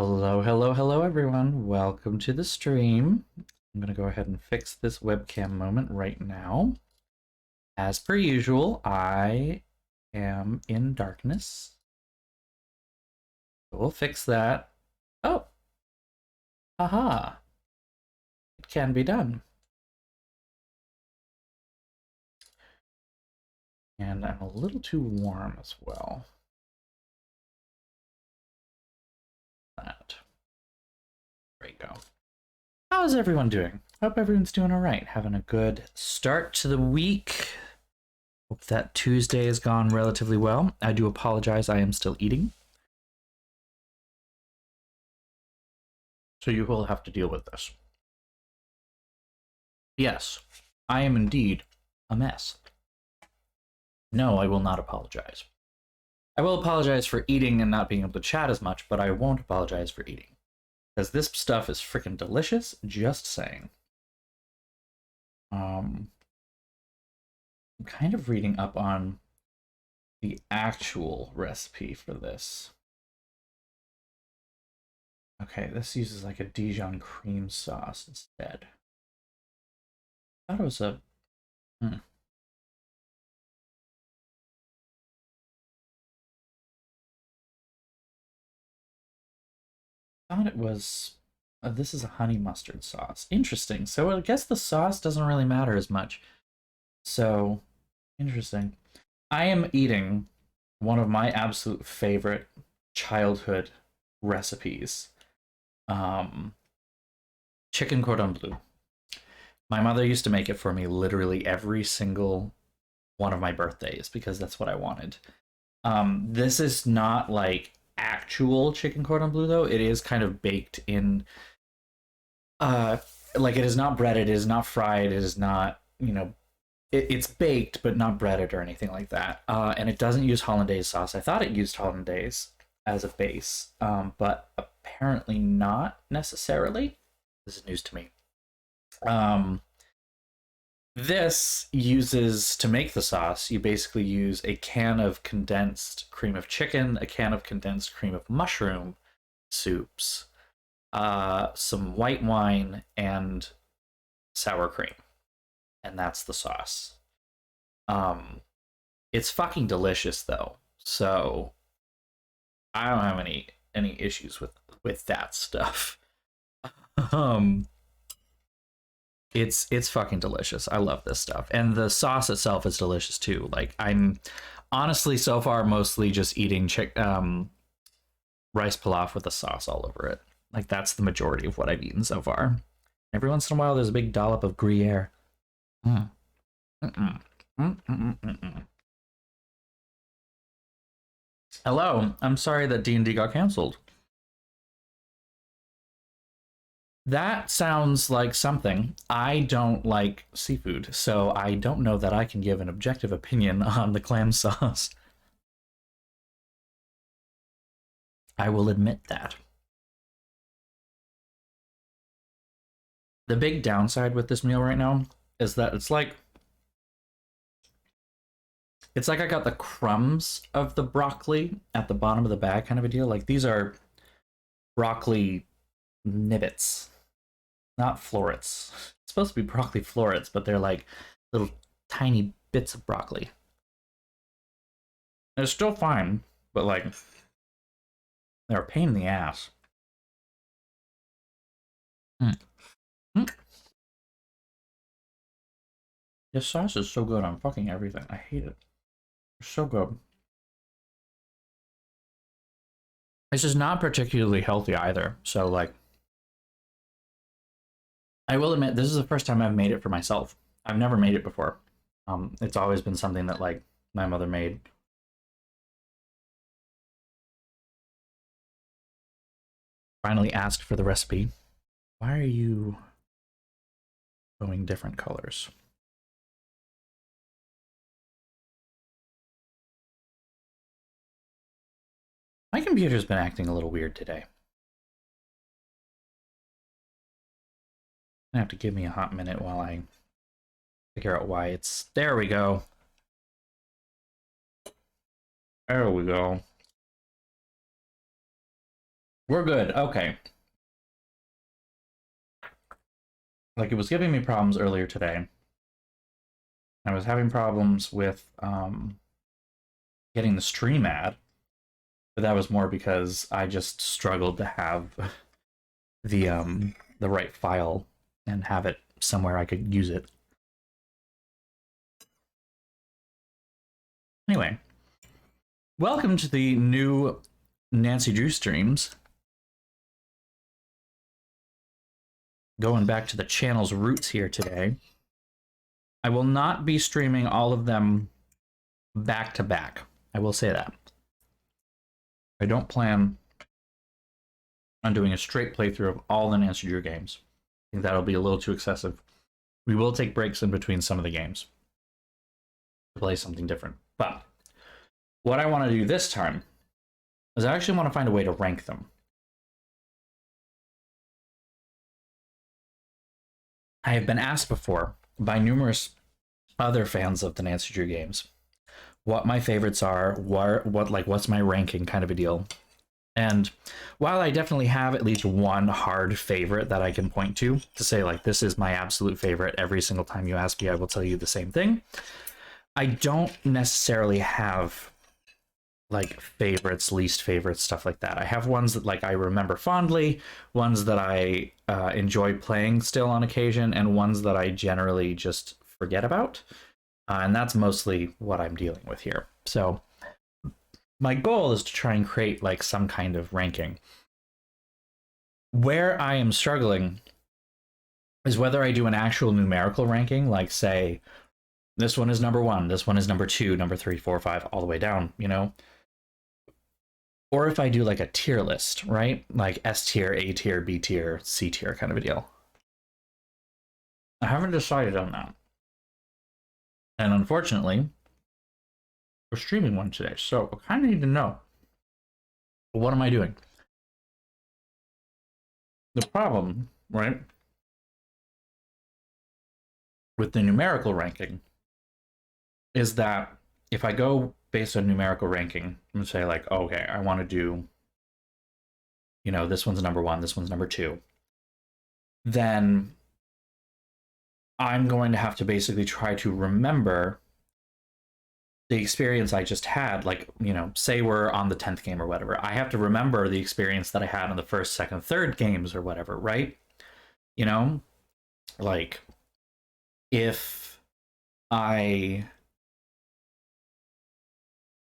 Hello, hello, hello, everyone. Welcome to the stream. I'm going to go ahead and fix this webcam moment right now. As per usual, I am in darkness. We'll fix that. Oh, haha. It can be done. And I'm a little too warm as well. That. There you go. How's everyone doing? Hope everyone's doing all right. Having a good start to the week. Hope that Tuesday has gone relatively well. I do apologize, I am still eating. So you will have to deal with this. Yes, I am indeed a mess. No, I will not apologize. I will apologize for eating and not being able to chat as much, but I won't apologize for eating. Because this stuff is freaking delicious, just saying. I'm kind of reading up on the actual recipe for this. Okay, this uses like a Dijon cream sauce instead. I thought it was a... I thought it was... this is a honey mustard sauce. Interesting. So I guess the sauce doesn't really matter as much. So, interesting. I am eating one of my absolute favorite childhood recipes. Chicken cordon bleu. My mother used to make it for me literally every single one of my birthdays because that's what I wanted. This is not like actual chicken cordon bleu though. It is kind of baked in like it is not breaded, it is not fried, it is not, it's baked but not breaded or anything like that. And it doesn't use hollandaise sauce. I thought it used hollandaise as a base, but apparently not necessarily. This is news to me. This uses, to make the sauce, you basically use a can of condensed cream of chicken, a can of condensed cream of mushroom soups, some white wine, and sour cream. And that's the sauce. It's fucking delicious though. So I don't have any issues with that stuff. It's fucking delicious. I love this stuff. And the sauce itself is delicious too. Like I'm honestly so far mostly just eating rice pilaf with the sauce all over it. Like that's the majority of what I've eaten so far. Every once in a while there's a big dollop of Gruyere. Mm. Mm-mm. Mm-mm-mm-mm. Hello, I'm sorry that D&D got canceled. That sounds like something. I don't like seafood, so I don't know that I can give an objective opinion on the clam sauce. I will admit that. The big downside with this meal right now is that it's like I got the crumbs of the broccoli at the bottom of the bag kind of a deal. Like these are broccoli nibbits, not florets. It's supposed to be broccoli florets, but they're like little tiny bits of broccoli. It's still fine, but like they're a pain in the ass. Mm. Mm. This sauce is so good on fucking everything. I hate it. It's so good. This is not particularly healthy either. So like, I will admit this is the first time I've made it for myself. I've never made it before. It's always been something that like my mother made. Finally asked for the recipe. Why are you showing different colors? My computer's been acting a little weird today. You have to give me a hot minute while I figure out why it's... There we go. There we go. We're good. Okay. Like, it was giving me problems earlier today. I was having problems with getting the stream ad, but that was more because I just struggled to have the right file and have it somewhere I could use it. Anyway, welcome to the new Nancy Drew streams. Going back to the channel's roots here today. I will not be streaming all of them back to back. I will say that. I don't plan on doing a straight playthrough of all the Nancy Drew games. I think that'll be a little too excessive. We will take breaks in between some of the games to play something different. But what I want to do this time is I actually want to find a way to rank them. I have been asked before by numerous other fans of the Nancy Drew games what my favorites are, what's my ranking kind of a deal. And while I definitely have at least one hard favorite that I can point to say, like, this is my absolute favorite, every single time you ask me, I will tell you the same thing. I don't necessarily have like favorites, least favorites, stuff like that. I have ones that like I remember fondly, ones that I enjoy playing still on occasion, and ones that I generally just forget about. And that's mostly what I'm dealing with here. So my goal is to try and create like some kind of ranking. Where I am struggling is whether I do an actual numerical ranking, like say, this one is number 1, this one is number 2, number 3, 4, 5, all the way down, you know? Or if I do like a tier list, right? Like S tier, A tier, B tier, C tier kind of a deal. I haven't decided on that. And unfortunately, we're streaming one today, so I kind of need to know, what am I doing? The problem, right, with the numerical ranking is that if I go based on numerical ranking and say like, okay, I want to do, you know, this one's number 1, this one's number 2, then I'm going to have to basically try to remember the experience I just had. Like, you know, say we're on the 10th game or whatever. I have to remember the experience that I had in the first, second, third games or whatever, right? You know, like if I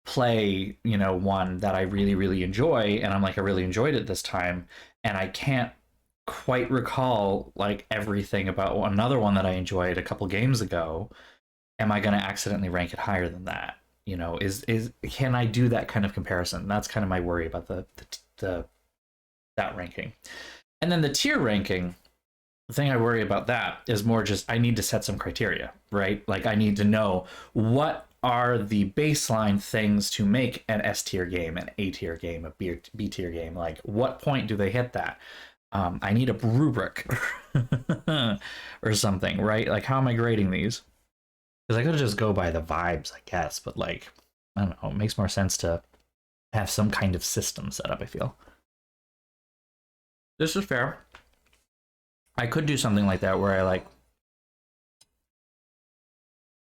play, you know, one that I really, really enjoy, and I'm like, I really enjoyed it this time, and I can't quite recall like everything about another one that I enjoyed a couple games ago, am I going to accidentally rank it higher than that? You know, is can I do that kind of comparison? That's kind of my worry about the that ranking. And then the tier ranking, the thing I worry about that is more just I need to set some criteria, right? Like I need to know what are the baseline things to make an S tier game, an A tier game, a B tier game. Like what point do they hit that? I need a rubric or something, right? Like how am I grading these? Because I could just go by the vibes, I guess, but like, I don't know, it makes more sense to have some kind of system set up, I feel. This is fair. I could do something like that where I like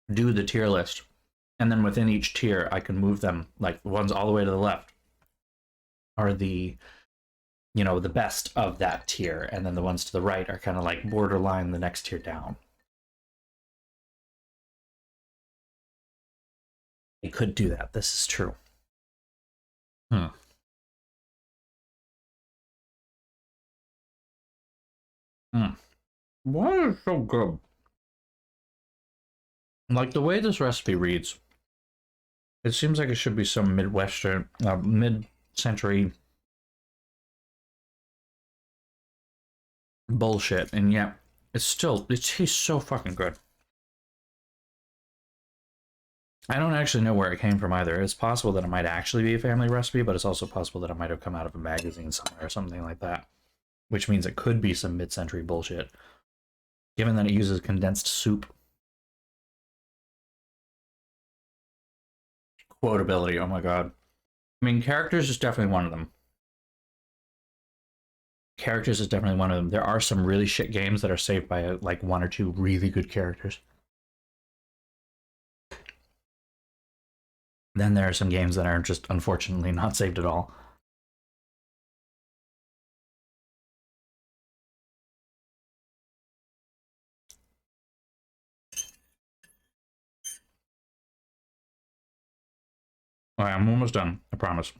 do the tier list, and then within each tier I can move them, like the ones all the way to the left are the, you know, the best of that tier, and then the ones to the right are kind of like borderline the next tier down. I could do that. This is true. Hmm. Hmm. Why is it so good? Like the way this recipe reads, it seems like it should be some Midwestern, mid-century bullshit, and yet it tastes so fucking good. I don't actually know where it came from either. It's possible that it might actually be a family recipe, but it's also possible that it might have come out of a magazine somewhere or something like that, which means it could be some mid-century bullshit, given that it uses condensed soup. Quotability, oh my god. I mean, characters is definitely one of them. Characters is definitely one of them. There are some really shit games that are saved by like one or two really good characters. Then there are some games that are just unfortunately not saved at all. All right, I'm almost done. I promise.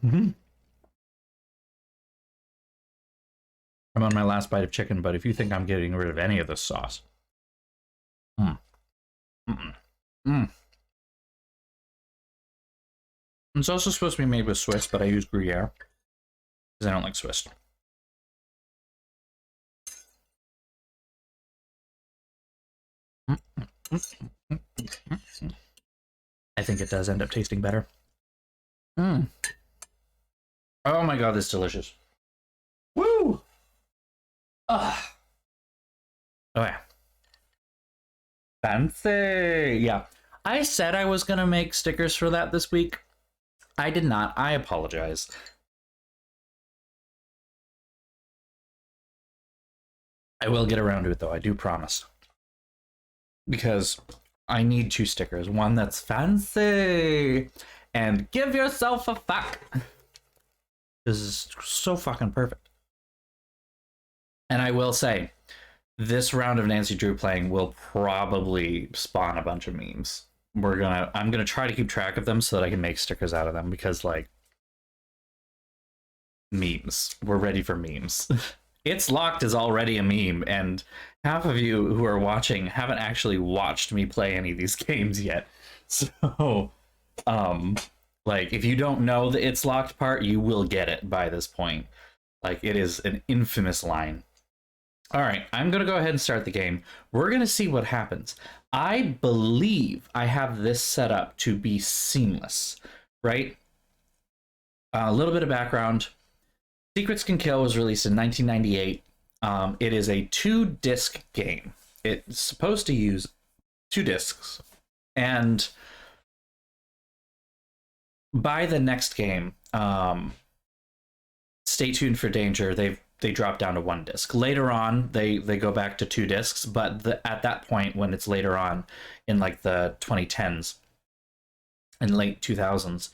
I'm on my last bite of chicken, but if you think I'm getting rid of any of this sauce, mm, mm, mm. It's also supposed to be made with Swiss, but I use Gruyere because I don't like Swiss. I think it does end up tasting better. Oh my god, this is delicious. Woo! Ah. Oh yeah. Fancy! Yeah. I said I was gonna make stickers for that this week. I did not. I apologize. I will get around to it though, I do promise. Because I need two stickers. One that's fancy and give yourself a fuck. This is so fucking perfect. And I will say, this round of Nancy Drew playing will probably spawn a bunch of memes. I'm gonna try to keep track of them so that I can make stickers out of them because like memes. We're ready for memes. It's Locked is already a meme, and half of you who are watching haven't actually watched me play any of these games yet. So, like, if you don't know the It's Locked part, you will get it by this point. Like, it is an infamous line. All right, I'm going to go ahead and start the game. We're going to see what happens. I believe I have this set up to be seamless, right? A little bit of background. Secrets Can Kill was released in 1998. It is a 2-disc game. It's supposed to use 2 discs. And by the next game, Stay Tuned for Danger, they drop down to 1 disc. Later on, they go back to 2 discs, but at that point, when it's later on in like the 2010s and late 2000s,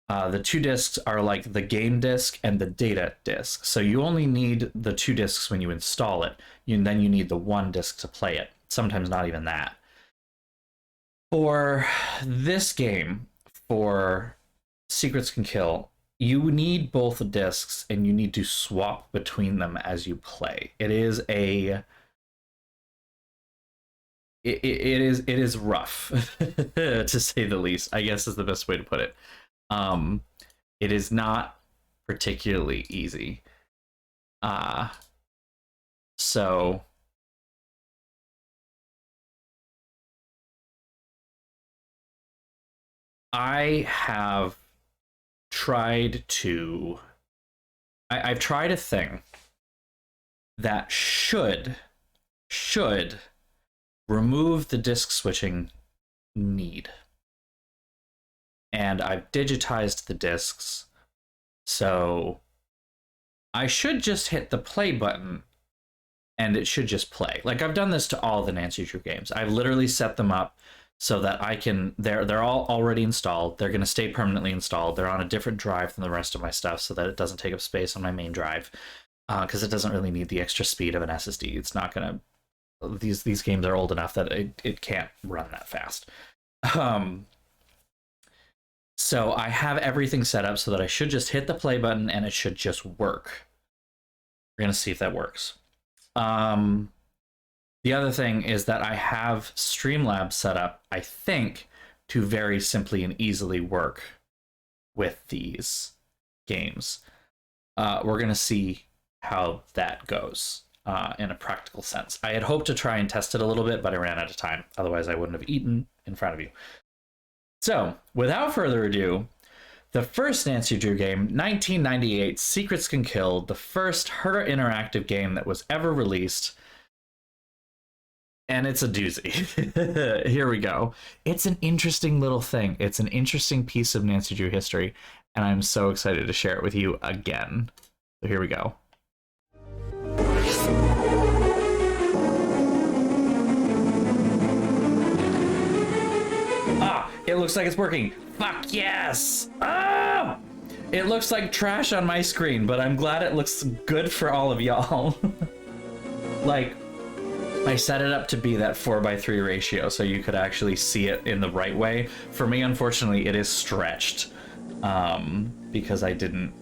the 2 discs are like the game disc and the data disc. So you only need the 2 discs when you install it. Then you need the 1 disc to play it. Sometimes not even that. For this game, for Secrets Can Kill, you need both discs and you need to swap between them as you play. It is it is rough to say the least, I guess is the best way to put it. It is not particularly easy. So I have tried to I've tried a thing that should remove the disc switching need. And I've digitized the discs, so I should just hit the play button and it should just play. Like, I've done this to all the Nancy Drew games. I've literally set them up so that I can, they're all already installed. They're going to stay permanently installed. They're on a different drive than the rest of my stuff so that it doesn't take up space on my main drive, because it doesn't really need the extra speed of an SSD. It's not going to, these games are old enough that it can't run that fast. So I have everything set up so that I should just hit the play button and it should just work. We're going to see if that works. The other thing is that I have Streamlabs set up, I think, to very simply and easily work with these games. We're going to see how that goes in a practical sense. I had hoped to try and test it a little bit, but I ran out of time. Otherwise, I wouldn't have eaten in front of you. So, without further ado, the first Nancy Drew game, 1998, Secrets Can Kill, the first Herta interactive game that was ever released. And it's a doozy. Here we go. It's an interesting little thing. It's an interesting piece of Nancy Drew history, and I'm so excited to share it with you again. So here we go. It looks like it's working. Fuck yes! Ah! It looks like trash on my screen, but I'm glad it looks good for all of y'all. Like, I set it up to be that 4:3 ratio so you could actually see it in the right way. For me, unfortunately, it is stretched because I didn't.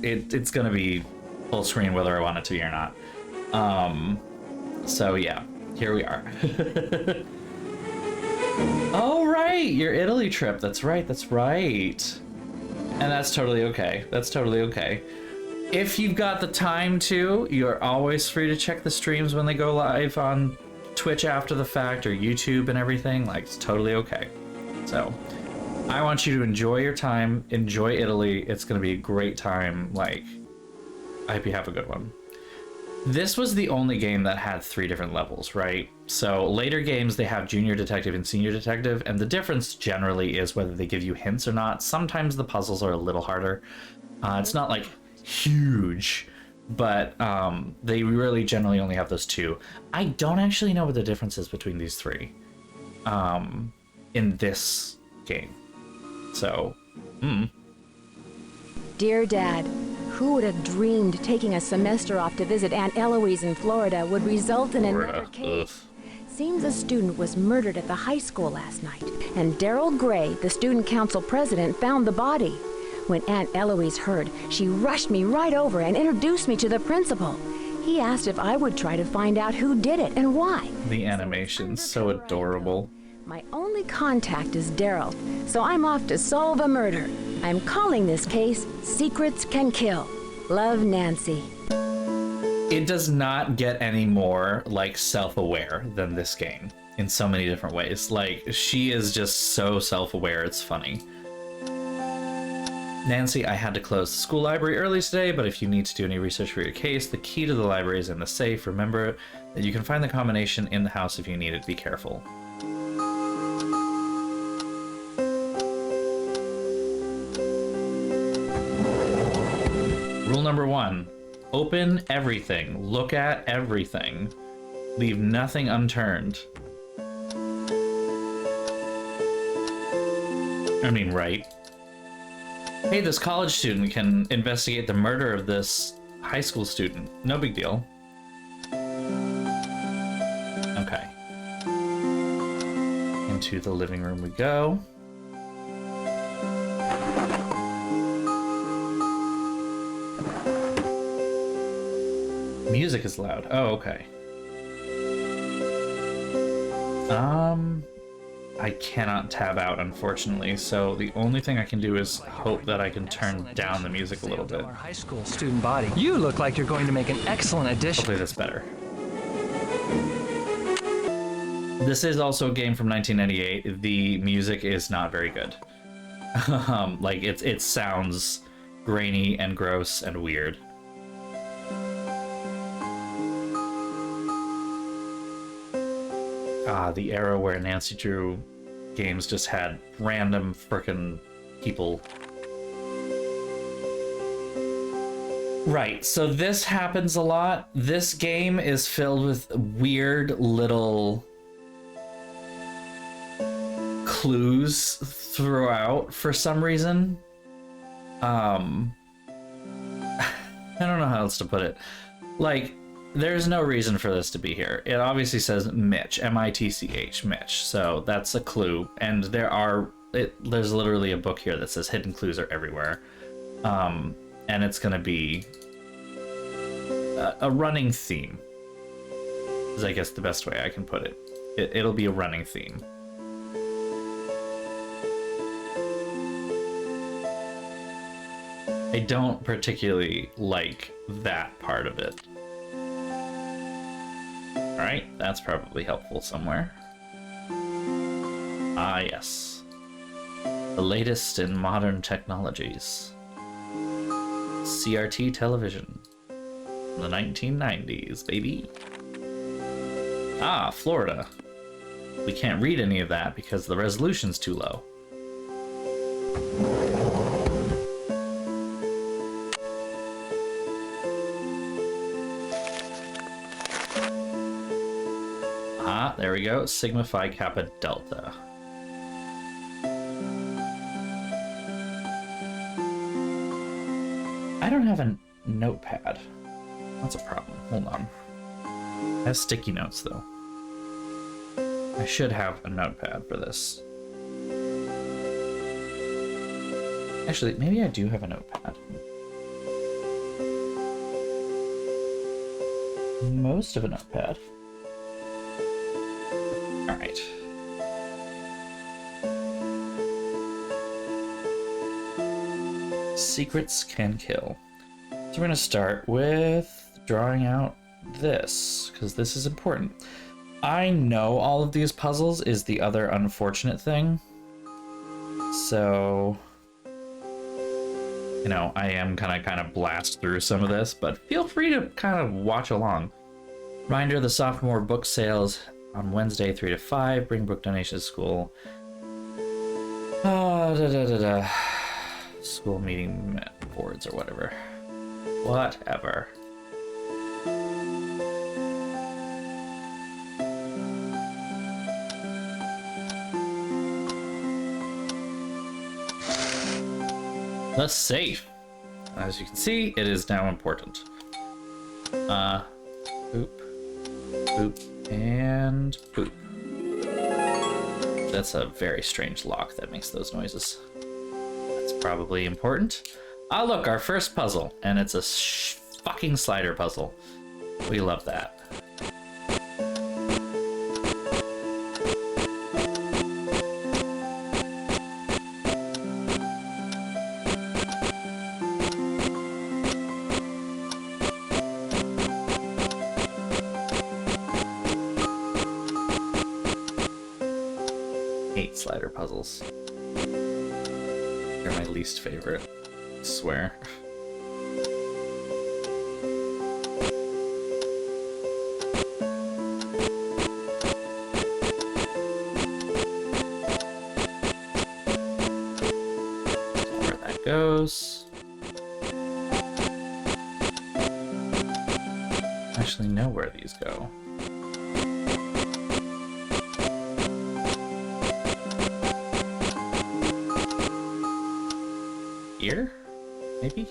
It's gonna be full screen whether I want it to be or not. So yeah, here we are. Oh right, your Italy trip. That's right. That's right. And that's totally okay. That's totally okay. If you've got the time to, you're always free to check the streams when they go live on Twitch after the fact or YouTube and everything. Like, it's totally okay. So, I want you to enjoy your time, enjoy Italy. It's going to be a great time. Like, I hope you have a good one. This was the only game that had 3 different levels, right? So later games, they have junior detective and senior detective, and the difference generally is whether they give you hints or not. Sometimes the puzzles are a little harder. It's not like huge, but they really generally only have those 2. I don't actually know what the difference is between these 3 in this game. So, Dear Dad, who would have dreamed taking a semester off to visit Aunt Eloise in Florida would result in another case? Seems a student was murdered at the high school last night, and Daryl Gray, the student council president, found the body. When Aunt Eloise heard, she rushed me right over and introduced me to the principal. He asked if I would try to find out who did it and why. The animation's so adorable. My only contact is Daryl, so I'm off to solve a murder. I'm calling this case Secrets Can Kill. Love, Nancy. It does not get any more, like, self-aware than this game in so many different ways. Like, she is just so self-aware, it's funny. Nancy, I had to close the school library early today, but if you need to do any research for your case, the key to the library is in the safe. Remember that you can find the combination in the house if you need it. Be careful. Rule number 1, open everything. Look at everything. Leave nothing unturned. I mean, right? Hey, this college student can investigate the murder of this high school student. No big deal. Okay. Into the living room we go. Music is loud. Oh, okay. I cannot tab out, unfortunately, so the only thing I can do is hope that I can turn down the music a little bit. Our high school student body. You look like you're going to make an excellent addition. Hopefully that's better. This is also a game from 1998. The music is not very good. Like, it sounds grainy and gross and weird. The era where Nancy Drew games just had random frickin' people. Right, so this happens a lot. This game is filled with weird little clues throughout for some reason. I don't know how else to put it. Like, there's no reason for this to be here. It obviously says Mitch, M-I-T-C-H, Mitch. So that's a clue. And there's literally a book here that says hidden clues are everywhere. And it's going to be a running theme, is I guess the best way I can put it. It'll be a running theme. I don't particularly like that part of it. Alright, that's probably helpful somewhere. Ah, yes. The latest in modern technologies. CRT television. The 1990s, baby. Ah, Florida. We can't read any of that because the resolution's too low. There we go. Sigma Phi Kappa Delta. I don't have a notepad. That's a problem. Hold on. It has sticky notes, though. I should have a notepad for this. Actually, maybe I do have a notepad. Most of a notepad. Alright. Secrets can kill. So we're going to start with drawing out this, because this is important. I know all of these puzzles is the other unfortunate thing. So, you know, I am gonna kind of blast through some of this, but feel free to kind of watch along. Reminder, the sophomore book sales on Wednesday 3 to 5. Bring book donations to school. School meeting boards or whatever. Whatever. The safe. As you can see, it is now important. Boop, boop, and boop. That's a very strange lock that makes those noises. That's probably important. Ah, look, our first puzzle, and it's a fucking slider puzzle. We love that. 8 slider puzzles. They're my least favorite, I swear. Where that goes. I actually know where these go. Here? Maybe?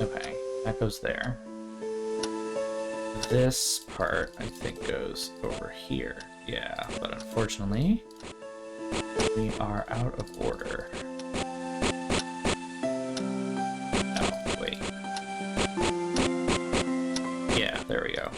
Okay, that goes there. This part, I think, goes over here. Yeah, but unfortunately, we are out of order. Oh, wait. Yeah, there we go.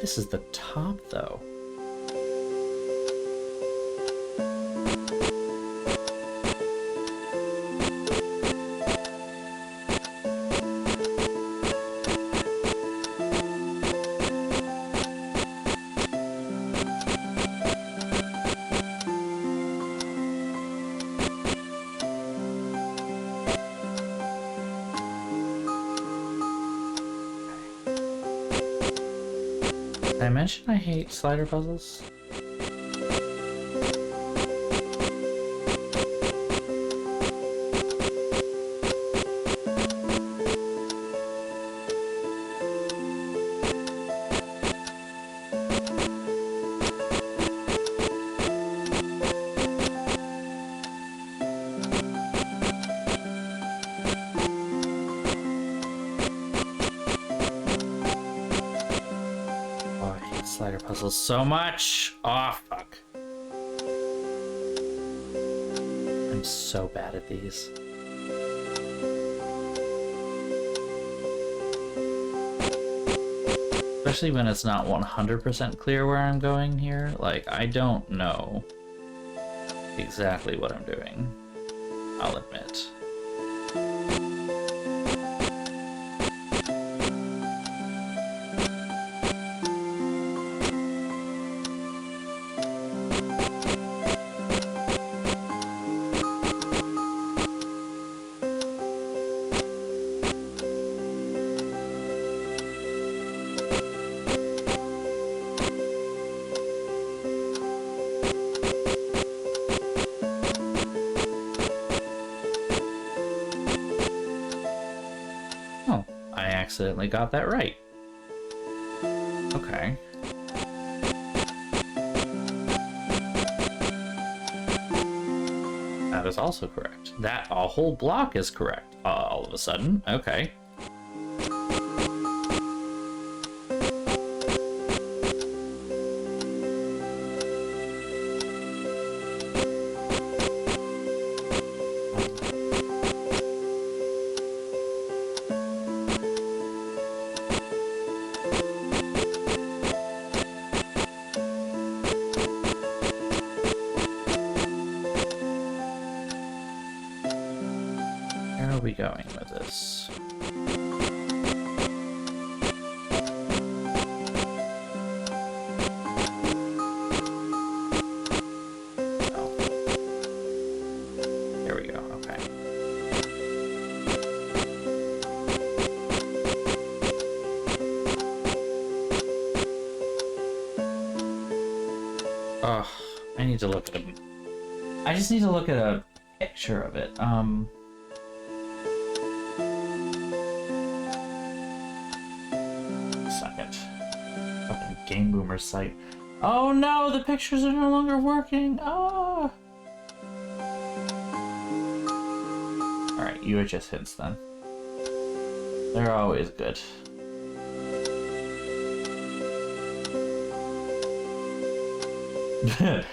This is the top, though. Did I mention I hate slider puzzles? Slider puzzles so much. Oh, fuck. I'm so bad at these. Especially when it's not 100% clear where I'm going here. Like, I don't know exactly what I'm doing, I'll admit. accidentally got that right. Okay. That is also correct. That a whole block is correct all of a sudden. Okay. Where are we going with this? Oh. There we go, okay. Oh, I need to look at it. I just need to look at a picture of it. Second. Fucking Game Boomer site. Oh no, the pictures are no longer working. Oh. Alright, UHS hints then. They're always good.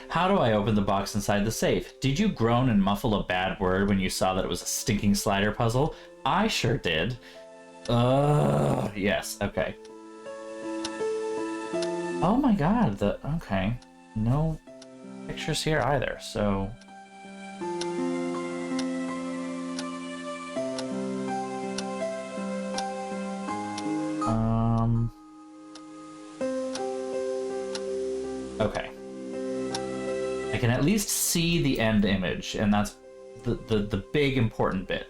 How do I open the box inside the safe? Did you groan and muffle a bad word when you saw that it was a stinking slider puzzle? I sure did. Yes, okay. Oh my god, okay. No pictures here either, so... Okay. I can at least see the end image, and that's the big important bit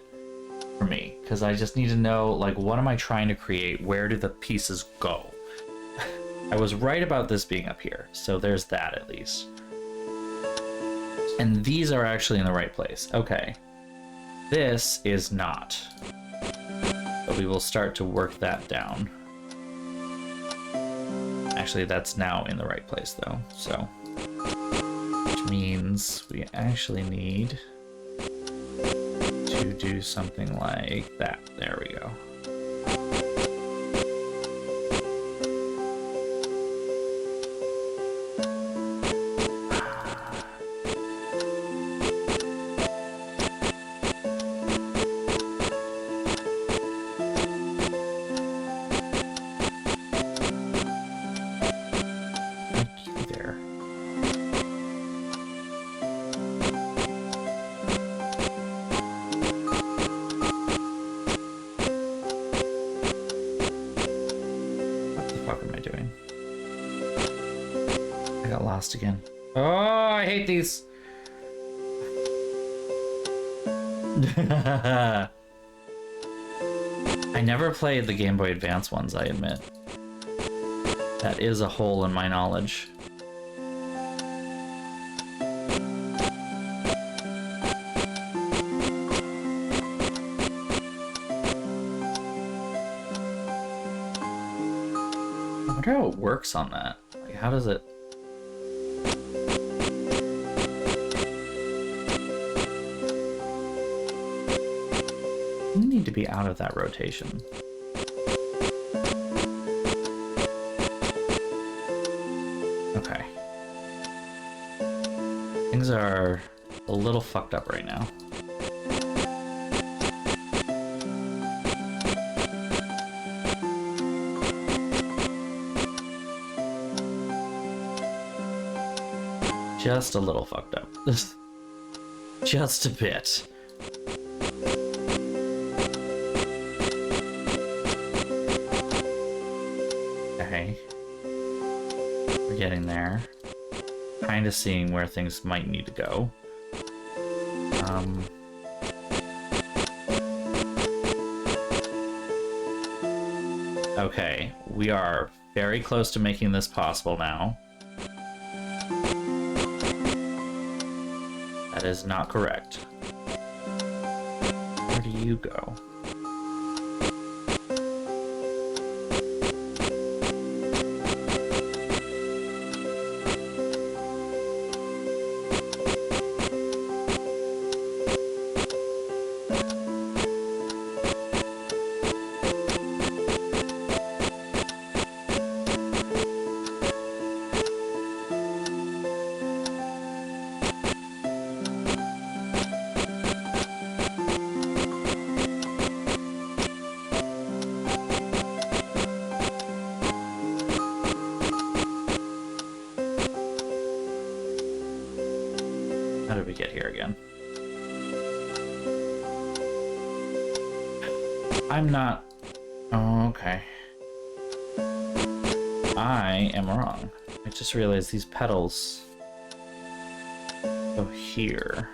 for me, because I just need to know, like, what am I trying to create? Where do the pieces go? I was right about this being up here, so there's that at least. And these are actually in the right place. Okay. This is not. But we will start to work that down. Actually, that's now in the right place, though, so... Which means we actually need to do something like that. There we go. Again. Oh, I hate these. I never played the Game Boy Advance ones, I admit. That is a hole in my knowledge. I wonder how it works on that. Like, how does it... to be out of that rotation. Okay. Things are a little fucked up right now. Just a little fucked up. Just a bit. Getting there, kind of seeing where things might need to go. Okay, we are very close to making this possible now. That is not correct. Where do you go? we get here again? I'm not... Oh, okay. I am wrong. I just realized these petals go here.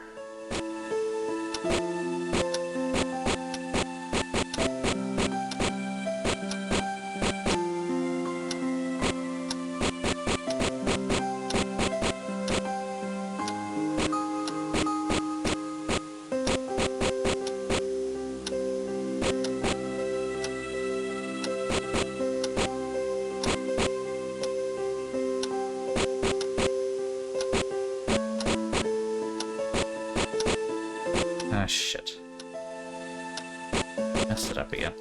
Ah, shit. Messed it up again.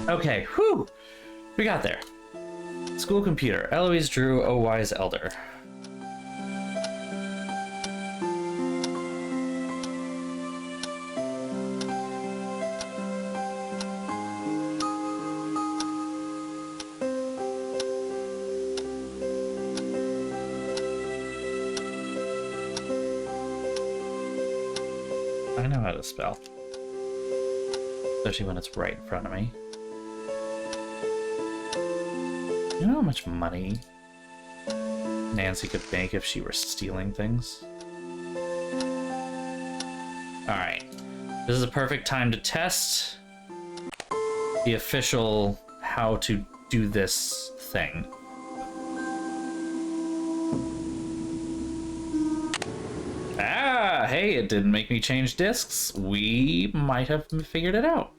Okay, whew! We got there. School computer. Eloise drew a wise elder. I know how to spell. Especially when it's right in front of me. You know how much money Nancy could make if she were stealing things? Alright. This is a perfect time to test the official how to do this thing. Ah, hey, it didn't make me change discs. We might have figured it out.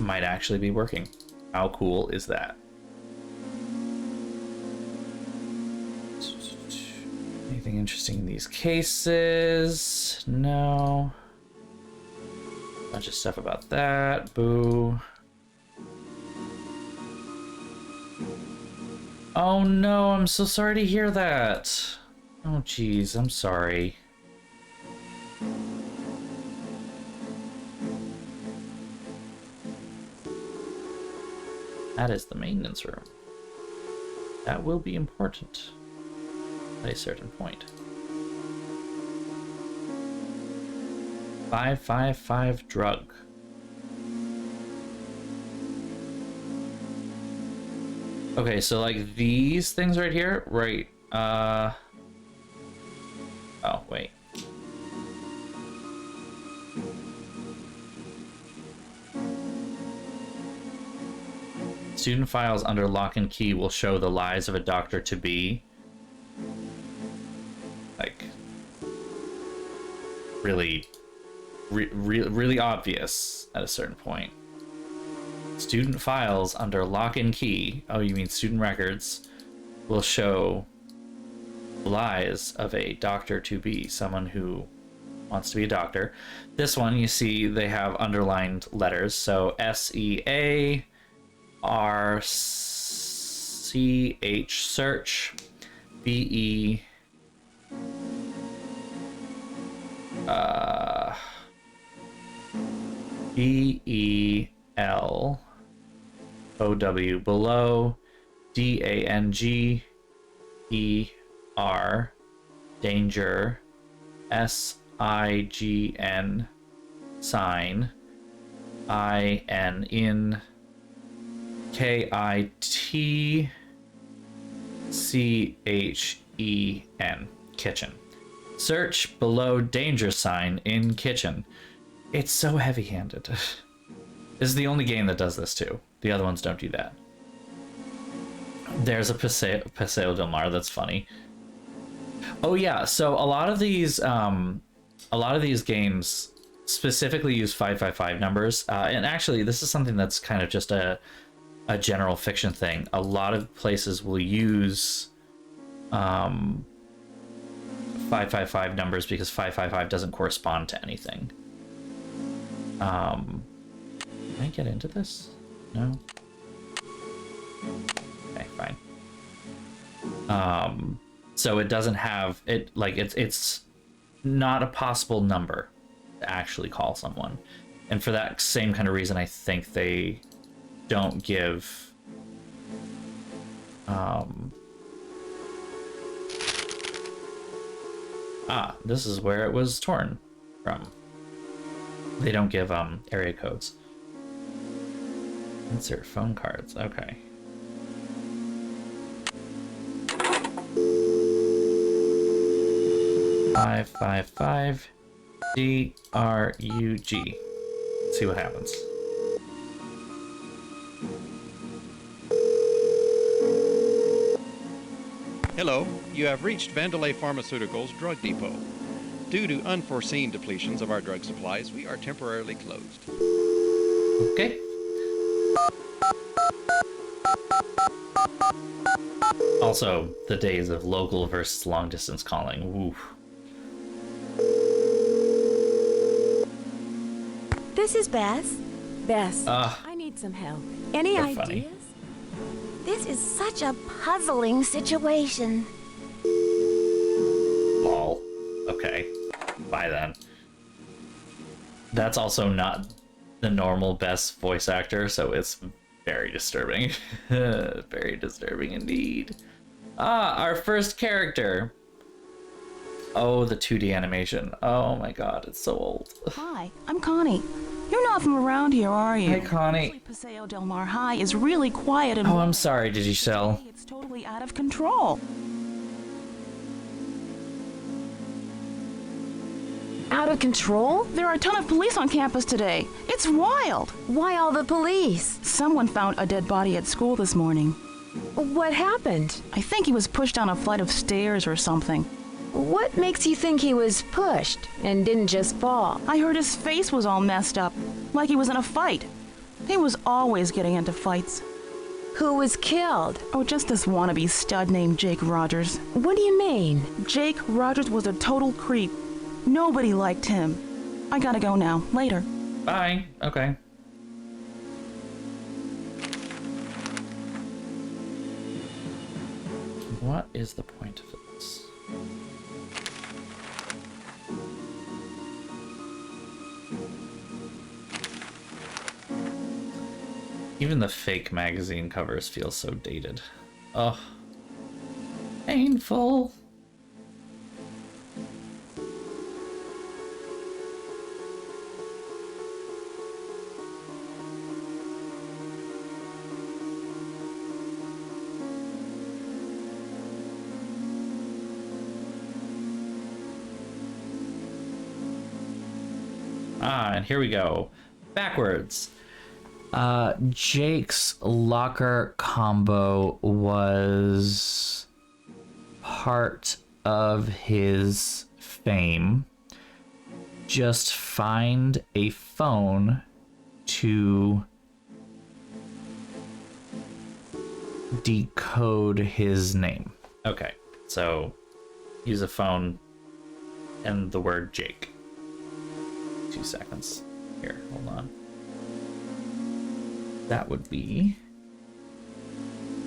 Might actually be working. How cool is that? Anything interesting in these cases? No. Bunch of stuff about that. Boo. Oh no, I'm so sorry to hear that. Oh geez, I'm sorry. That is the maintenance room. That will be important at a certain point. 555 drug. Okay, so like these things right here, right? Oh, wait. Student files under lock and key will show the lies of a doctor-to-be. Like, really obvious at a certain point. Student files under lock and key, oh, you mean student records, will show the lies of a doctor-to-be, someone who wants to be a doctor. This one, you see, they have underlined letters, so SEA, RCH search, BE BEL OW below, DANGER danger, SIGN sign, in KITCHEN, kitchen. Search below danger sign in kitchen. It's so heavy-handed. This is the only game that does this too. The other ones don't do that. There's a Paseo del Mar. That's funny. Oh yeah, so a lot of these games specifically use 555 numbers, and actually this is something that's kind of just a general fiction thing. A lot of places will use 555 numbers because 555 doesn't correspond to anything. Can I get into this? No? Okay, fine. So it doesn't have it, like it's not a possible number to actually call someone. And for that same kind of reason, I think they don't give this is where it was torn from. They don't give area codes. Insert phone cards. Okay. Five, 5, DRUG. See what happens. Hello, you have reached Vandelay Pharmaceuticals Drug Depot. Due to unforeseen depletions of our drug supplies, we are temporarily closed. Okay. Also, the days of local versus long distance calling. Woo. This is Bess. Bess, I need some help. Any so ideas? funny. This is such a puzzling situation. Lol. Okay. Bye then. That's also not the normal best voice actor, so it's very disturbing. Very disturbing indeed. Our first character. Oh, the 2D animation. Oh my god, it's so old. Hi, I'm Connie. You're not from around here, are you? Hi, Connie. Actually, Paseo del Mar High is really quiet and Oh, I'm sorry, Digicel. it's totally out of control. Out of control? There are a ton of police on campus today. It's wild. Why all the police? Someone found a dead body at school this morning. What happened? I think he was pushed down a flight of stairs or something. What makes you think he was pushed and didn't just fall? I heard his face was all messed up, like he was in a fight. He was always getting into fights. Who was killed? Oh, just this wannabe stud named Jake Rogers. What do you mean? Jake Rogers was a total creep. Nobody liked him. I gotta go now. Later. Bye. Okay. What is the point of this? Even the fake magazine covers feel so dated. Ugh. Painful. And here we go. Backwards. Jake's locker combo was part of his fame. Just find a phone to decode his name. Okay, so use a phone and the word Jake. 2 seconds. Here, hold on. That would be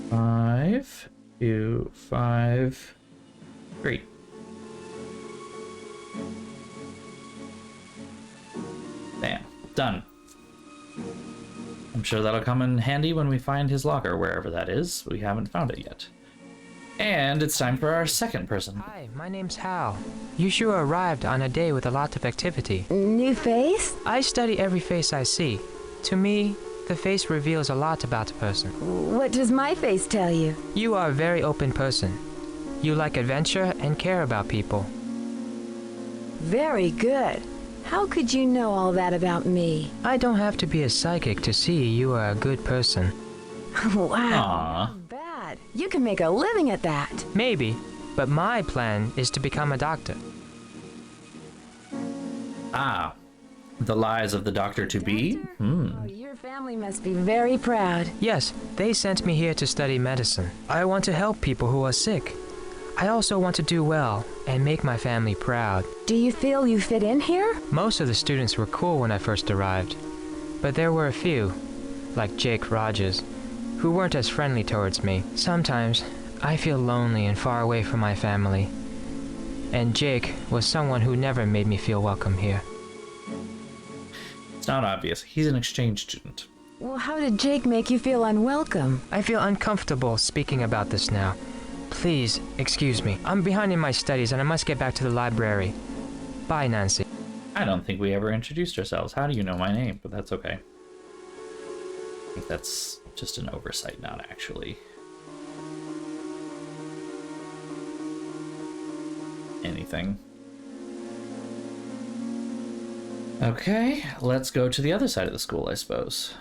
5, 2, 5, 3. Bam. Done. I'm sure that'll come in handy when we find his locker, wherever that is. We haven't found it yet. And it's time for our second person. Hi, my name's Hal. You sure arrived on a day with a lot of activity. New face? I study every face I see. To me, the face reveals a lot about a person. What does my face tell you? You are a very open person. You like adventure and care about people. Very good. How could you know all that about me? I don't have to be a psychic to see you are a good person. Wow. Aw. Not bad. You can make a living at that. Maybe, but my plan is to become a doctor. Ah, the lies of the doctor-to-be? Oh, your family must be very proud. Yes, they sent me here to study medicine. I want to help people who are sick. I also want to do well and make my family proud. Do you feel you fit in here? Most of the students were cool when I first arrived, but there were a few, like Jake Rogers, who weren't as friendly towards me. Sometimes I feel lonely and far away from my family, and Jake was someone who never made me feel welcome here. It's not obvious. He's an exchange student. Well, how did Jake make you feel unwelcome? I feel uncomfortable speaking about this now. Please, excuse me. I'm behind in my studies and I must get back to the library. Bye, Nancy. I don't think we ever introduced ourselves. How do you know my name? But that's okay. I think that's just an oversight, not actually anything. Okay, let's go to the other side of the school, I suppose.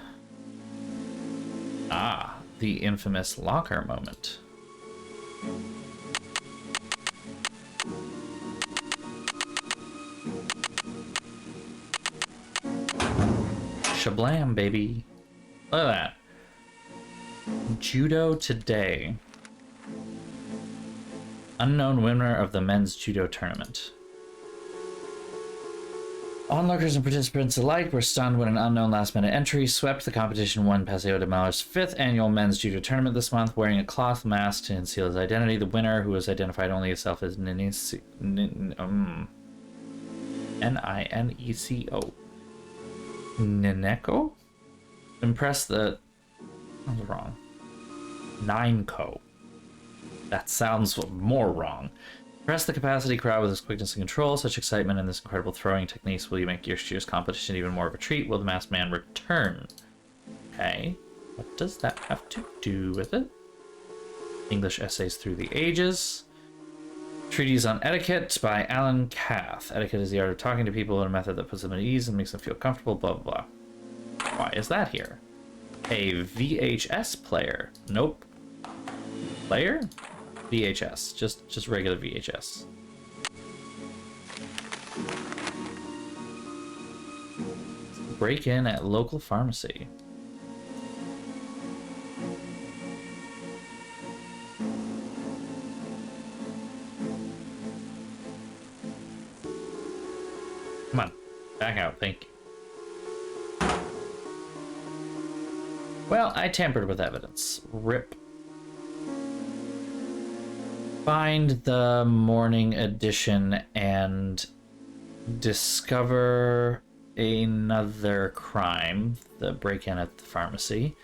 Ah, the infamous locker moment. Shablam, baby. Look at that. Judo today. Unknown winner of the men's judo tournament. Onlookers and participants alike were stunned when an unknown last-minute entry swept the competition, won Paseo de Malar's 5th annual men's judo tournament this month, wearing a cloth mask to conceal his identity. The winner, who was identified only himself as N-I-N-E-C-O. Nineko? Impressed the... I was wrong. Nineco. That sounds more wrong. Impress the capacity crowd with his quickness and control. Such excitement and this incredible throwing techniques. Will you make your year's competition even more of a treat? Will the masked man return? Okay. What does that have to do with it? English Essays Through the Ages. Treatise on Etiquette by Alan Cath. Etiquette is the art of talking to people in a method that puts them at ease and makes them feel comfortable, blah, blah, blah. Why is that here? A VHS player. Nope. Player? VHS. Just regular VHS. Break in at local pharmacy. Come on. Back out. Thank you. Well, I tampered with evidence. RIP. Find the morning edition and discover another crime, the break-in at the pharmacy.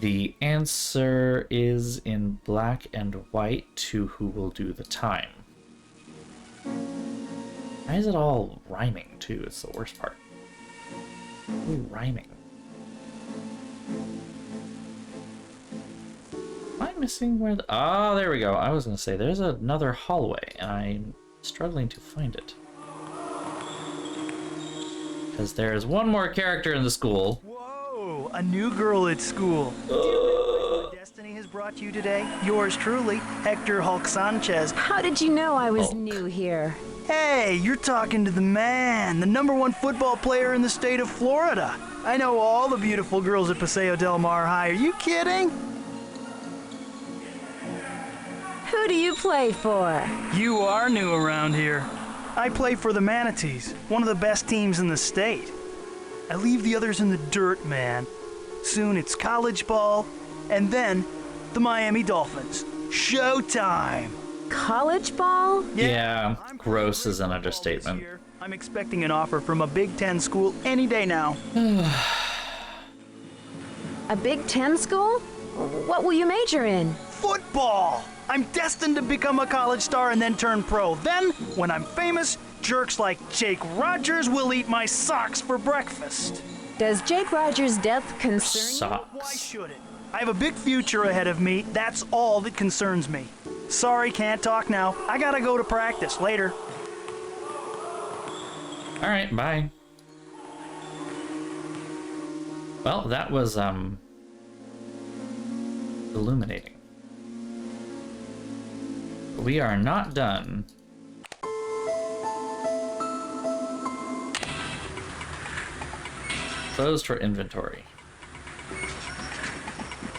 The answer is in black and white to who will do the time. Why is it all rhyming, too? It's the worst part. Ooh, rhyming. Am I missing where the... Oh, there we go. I was going to say, there's another hallway, and I'm struggling to find it. Because there's one more character in the school. Whoa, a new girl at school. Do you realize what destiny has brought you today? Yours truly, Hector Hulk Sanchez. How did you know I was Oh. new here? Hey, you're talking to the man, the #1 football player in the state of Florida. I know all the beautiful girls at Paseo Del Mar High. Are you kidding? Who do you play for? You are new around here. I play for the Manatees, one of the best teams in the state. I leave the others in the dirt, man. Soon it's college ball, and then the Miami Dolphins. Showtime! College ball? Yeah, I'm gross is an playing football understatement. this year. I'm expecting an offer from a Big Ten school any day now. A Big Ten school? What will you major in? Football! I'm destined to become a college star and then turn pro. Then, when I'm famous, jerks like Jake Rogers will eat my socks for breakfast. Does Jake Rogers' death concern you? Why Sucks. should it? I have a big future ahead of me. That's all that concerns me. Sorry, can't talk now. I gotta go to practice. Later. All right, bye. Well, that was illuminating. But we are not done. Closed for inventory.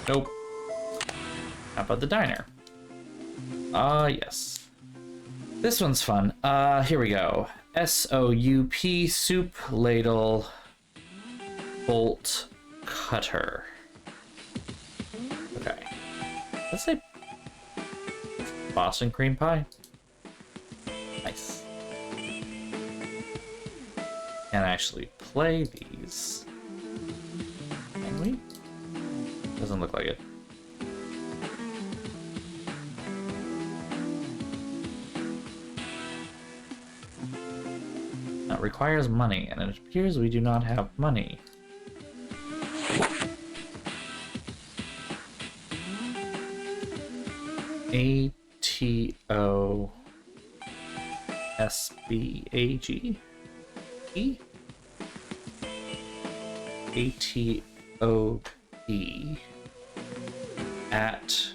Nope. How about the diner? Ah, yes. This one's fun. Here we go. SOUP soup ladle bolt cutter. Okay. Let's say Boston cream pie. Nice. Can actually play these. Can we? Doesn't look like it. That requires money, and it appears we do not have money. ATO SBAG E ATOB at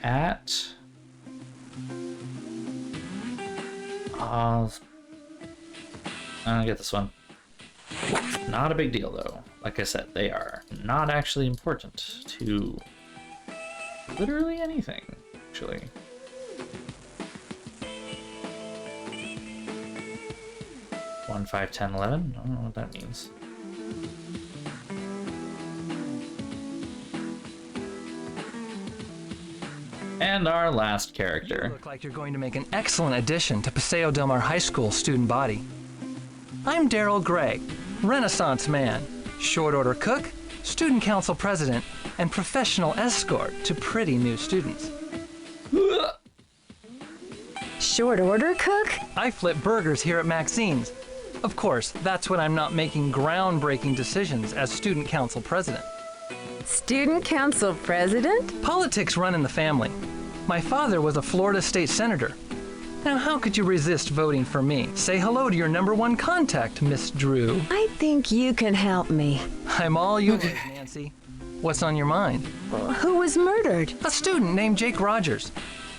at I don't get this one. Not a big deal though. Like I said, they are not actually important to literally anything, actually. One, 5, 10, 11. I don't know what that means. And our last You character. look like you're going to make an excellent addition to Paseo Del Mar High School student body. I'm Daryl Gray, Renaissance man, short order cook, student council president, and professional escort to pretty new students. Short order cook? I flip burgers here at Maxine's. Of course, that's when I'm not making groundbreaking decisions as student council president. Student council president? Politics run in the family. My father was a Florida state senator. Now, how could you resist voting for me? Say hello to your #1 contact, Miss Drew. I think you can help me. I'm all yours, Nancy. What's on your mind? Who was murdered? A student named Jake Rogers.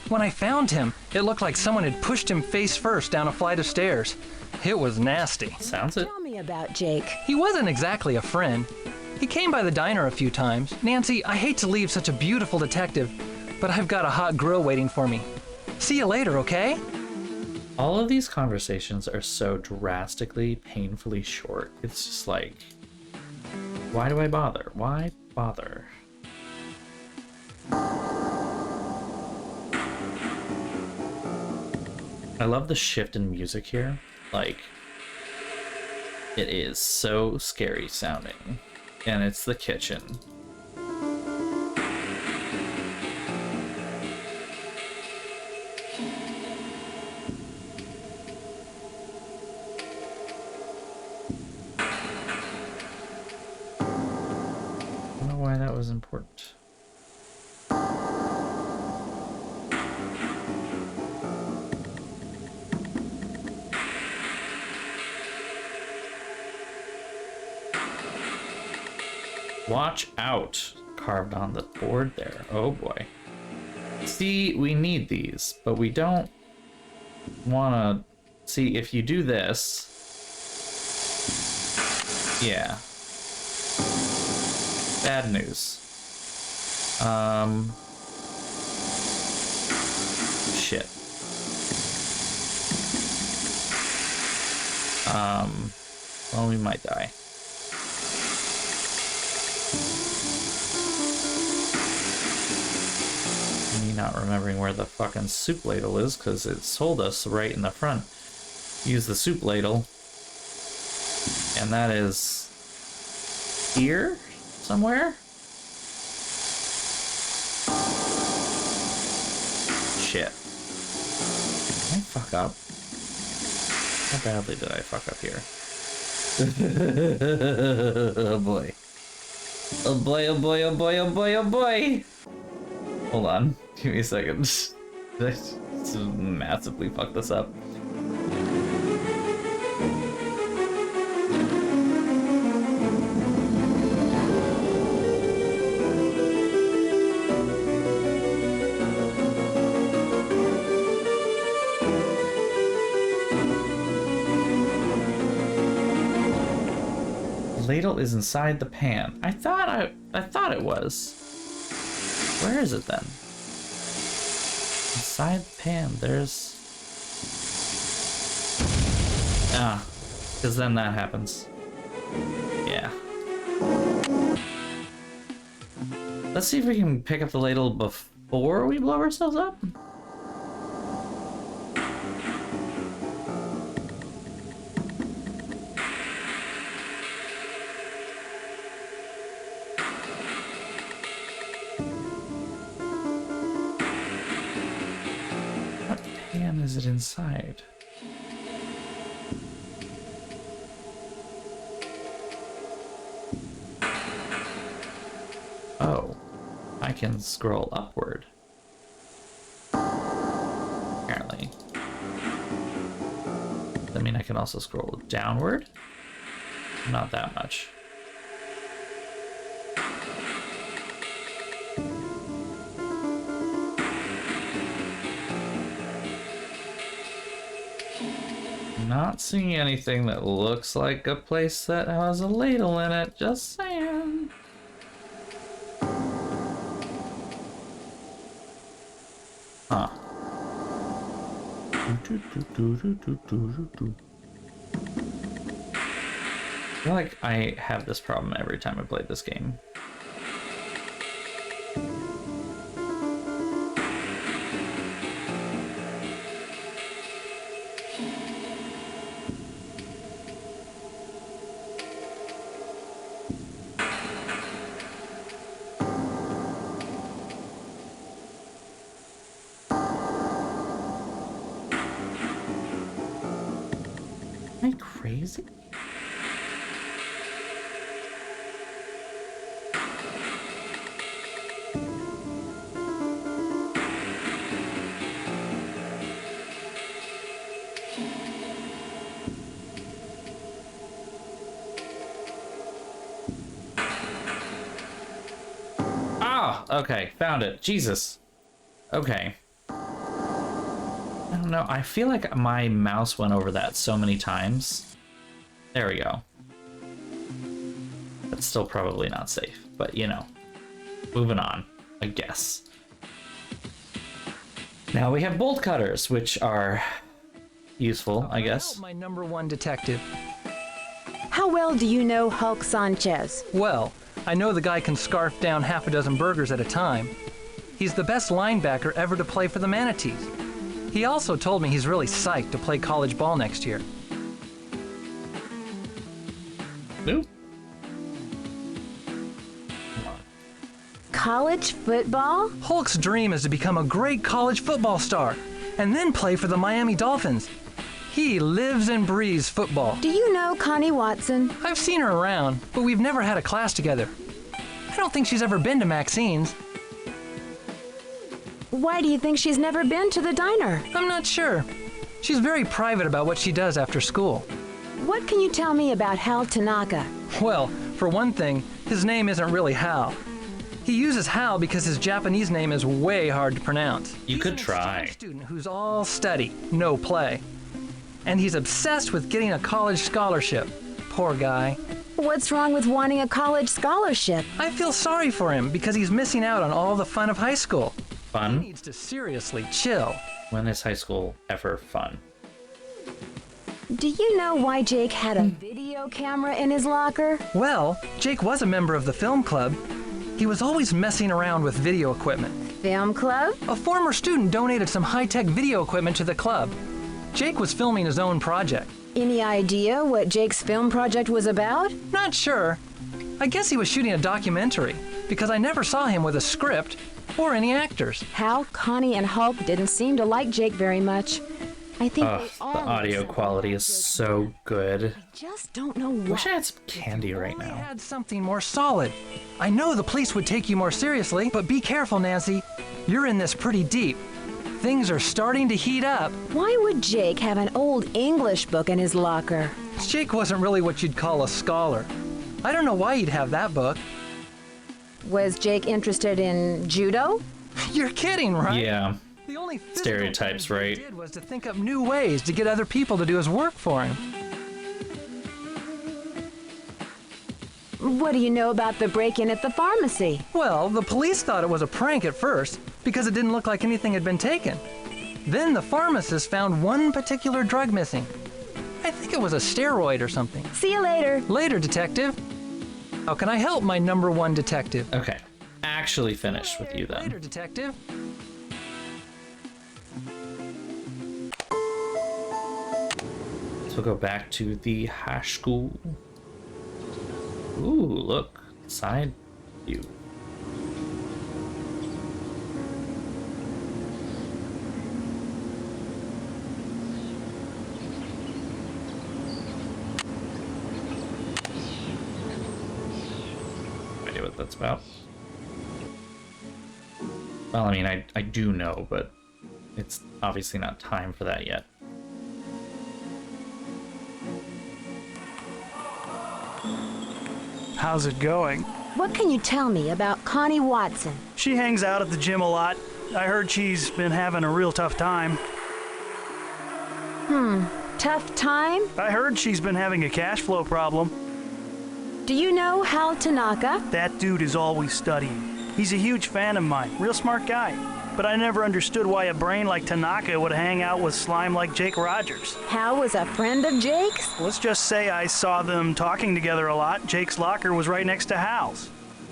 When I found him, it looked like someone had pushed him face first down a flight of stairs. It was nasty. Sounds it. Tell me about Jake. He wasn't exactly a friend. He came by the diner a few times. Nancy, I hate to leave such a beautiful detective, but I've got a hot grill waiting for me. See you later, okay? All of these conversations are so drastically, painfully short. It's just like, why do I bother? Why bother? I love the shift in music here. Like, it is so scary sounding. And it's the kitchen. I don't know why that was important. Watch out, carved on the board there. Oh boy. See, we need these, but we don't want to... See, if you do this... Yeah. Bad news. Shit. Well, we might die. Me not remembering where the fucking soup ladle is, because it sold us right in the front. Use the soup ladle. And that is... here? Somewhere? shit. Did I fuck up? How badly did I fuck up here? Oh boy. Oh boy, oh boy, oh boy, oh boy, oh boy! Hold on. Give me a second. Did I just massively fuck this up? Ladle is inside the pan. I thought it was. Where is it then? Inside the pan, there's... Ah, because then that happens. Yeah. Let's see if we can pick up the ladle before we blow ourselves up. Is it inside? Oh, I can scroll upward. Apparently. Does that mean I can also scroll downward? Not that much. Not seeing anything that looks like a place that has a ladle in it, just saying. Huh. I feel like I have this problem every time I play this game. Am I crazy? Ah, okay, found it. Jesus. Okay. I don't know, I feel like my mouse went over that so many times. There we go. That's still probably not safe, but you know. Moving on, I guess. Now we have bolt cutters, which are useful, I guess. My #1 detective. How well do you know Hulk Sanchez? Well, I know the guy can scarf down half a dozen burgers at a time. He's the best linebacker ever to play for the Manatees. He also told me he's really psyched to play college ball next year. Nope. College football? Hulk's dream is to become a great college football star and then play for the Miami Dolphins. He lives and breathes football. Do you know Connie Watson? I've seen her around, but we've never had a class together. I don't think she's ever been to Maxine's. Why do you think she's never been to the diner? I'm not sure. She's very private about what she does after school. What can you tell me about Hal Tanaka? Well, for one thing, his name isn't really Hal. He uses Hal because his Japanese name is way hard to pronounce. You could try. He's an student who's all study, no play. And he's obsessed with getting a college scholarship. Poor guy. What's wrong with wanting a college scholarship? I feel sorry for him because he's missing out on all the fun of high school. He Fun? needs to seriously chill. When is high school ever fun? Do you know why Jake had a video camera in his locker? Well, Jake was a member of the film club. He was always messing around with video equipment. Film club? A former student donated some high-tech video equipment to the club. Jake was filming his own project. Any idea what Jake's film project was about? Not sure. I guess he was shooting a documentary, because I never saw him with a script or any actors. Hal, Connie, and Hulk didn't seem to like Jake very much. I think they The all audio accept quality is Jake's so good. I just don't know I wish I what. had some candy right Only now. had something more solid. I know the police would take you more seriously, but be careful, Nancy. You're in this pretty deep. Things are starting to heat up. Why would Jake have an old English book in his locker? Jake wasn't really what you'd call a scholar. I don't know why he'd have that book. Was Jake interested in judo? You're kidding, right? Yeah. The only physical Stereotypes, thing he right? did was to think up new ways to get other people to do his work for him. What do you know about the break-in at the pharmacy? Well, the police thought it was a prank at first because it didn't look like anything had been taken. Then the pharmacist found one particular drug missing. I think it was a steroid or something. See you later. Later, detective. How can I help, my #1 detective? Okay. Actually finished with you Later, then. detective. So we'll go back to the high school. Ooh, look. Side view. No idea what that's about. Well, I mean, I do know, but it's obviously not time for that yet. How's it going? What can you tell me about Connie Watson? She hangs out at the gym a lot. I heard she's been having a real tough time. Tough time? I heard she's been having a cash flow problem. Do you know Hal Tanaka? That dude is always studying. He's a huge fan of mine, real smart guy. But I never understood why a brain like Tanaka would hang out with slime like Jake Rogers. Hal was a friend of Jake's? Let's just say I saw them talking together a lot. Jake's locker was right next to Hal's.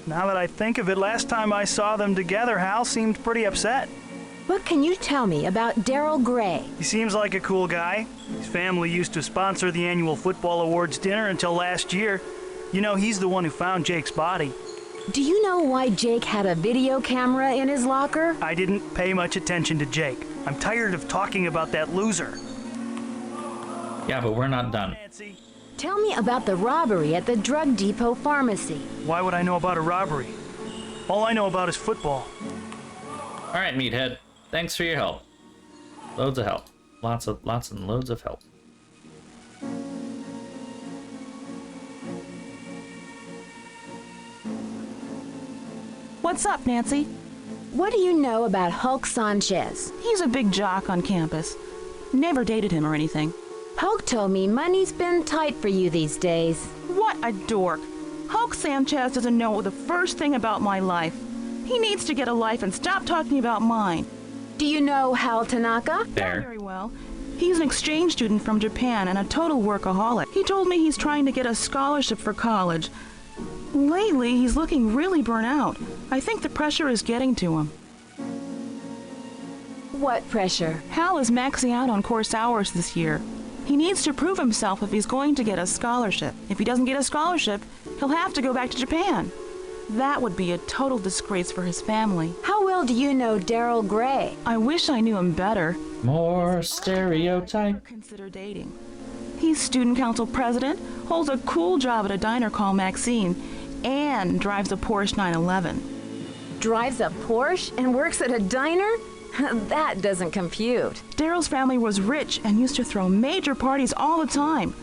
Now that I think of it, last time I saw them together, Hal seemed pretty upset. What can you tell me about Daryl Gray? He seems like a cool guy. His family used to sponsor the annual football awards dinner until last year. You know, he's the one who found Jake's body. Do you know why Jake had a video camera in his locker? I didn't pay much attention to Jake. I'm tired of talking about that loser. Yeah, but we're not done. Nancy, Tell me about the robbery at the drug depot pharmacy. why would I know about a robbery? All I know about is football. All right, meathead. Thanks for your help. Loads of help. Lots and loads of help. What's up, Nancy? What do you know about Hulk Sanchez? He's a big jock on campus. Never dated him or anything. Hulk told me money's been tight for you these days. What a dork. Hulk Sanchez doesn't know the first thing about my life. He needs to get a life and stop talking about mine. Do you know Hal Tanaka? Not There. very well. He's an exchange student from Japan and a total workaholic. He told me he's trying to get a scholarship for college. Lately, he's looking really burnt out. I think the pressure is getting to him. What pressure? Hal is maxing out on course hours this year. He needs to prove himself if he's going to get a scholarship. If he doesn't get a scholarship, he'll have to go back to Japan. That would be a total disgrace for his family. How well do you know Daryl Gray? I wish I knew him better. More Never stereotype. consider dating. He's student council president, holds a cool job at a diner called Maxine, and drives a Porsche 911. Drives a Porsche and works at a diner? That doesn't compute. Daryl's family was rich and used to throw major parties all the time,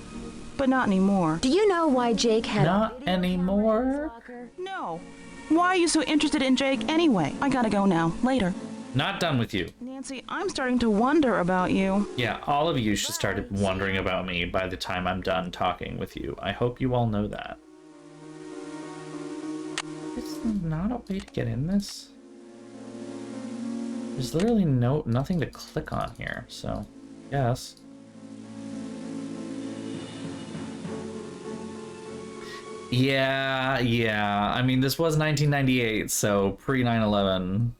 but not anymore. Do you know why Jake had Not a video camera in his anymore. locker? No. Why are you so interested in Jake anyway? I gotta go now. Later. Not done with you. Nancy, I'm starting to wonder about you. Yeah, all of you should start wondering about me by the time I'm done talking with you. I hope you all know that. It's not a way to get in this. There's literally nothing to click on here, so yes. Yeah. I mean, this was 1998, so pre 9/11.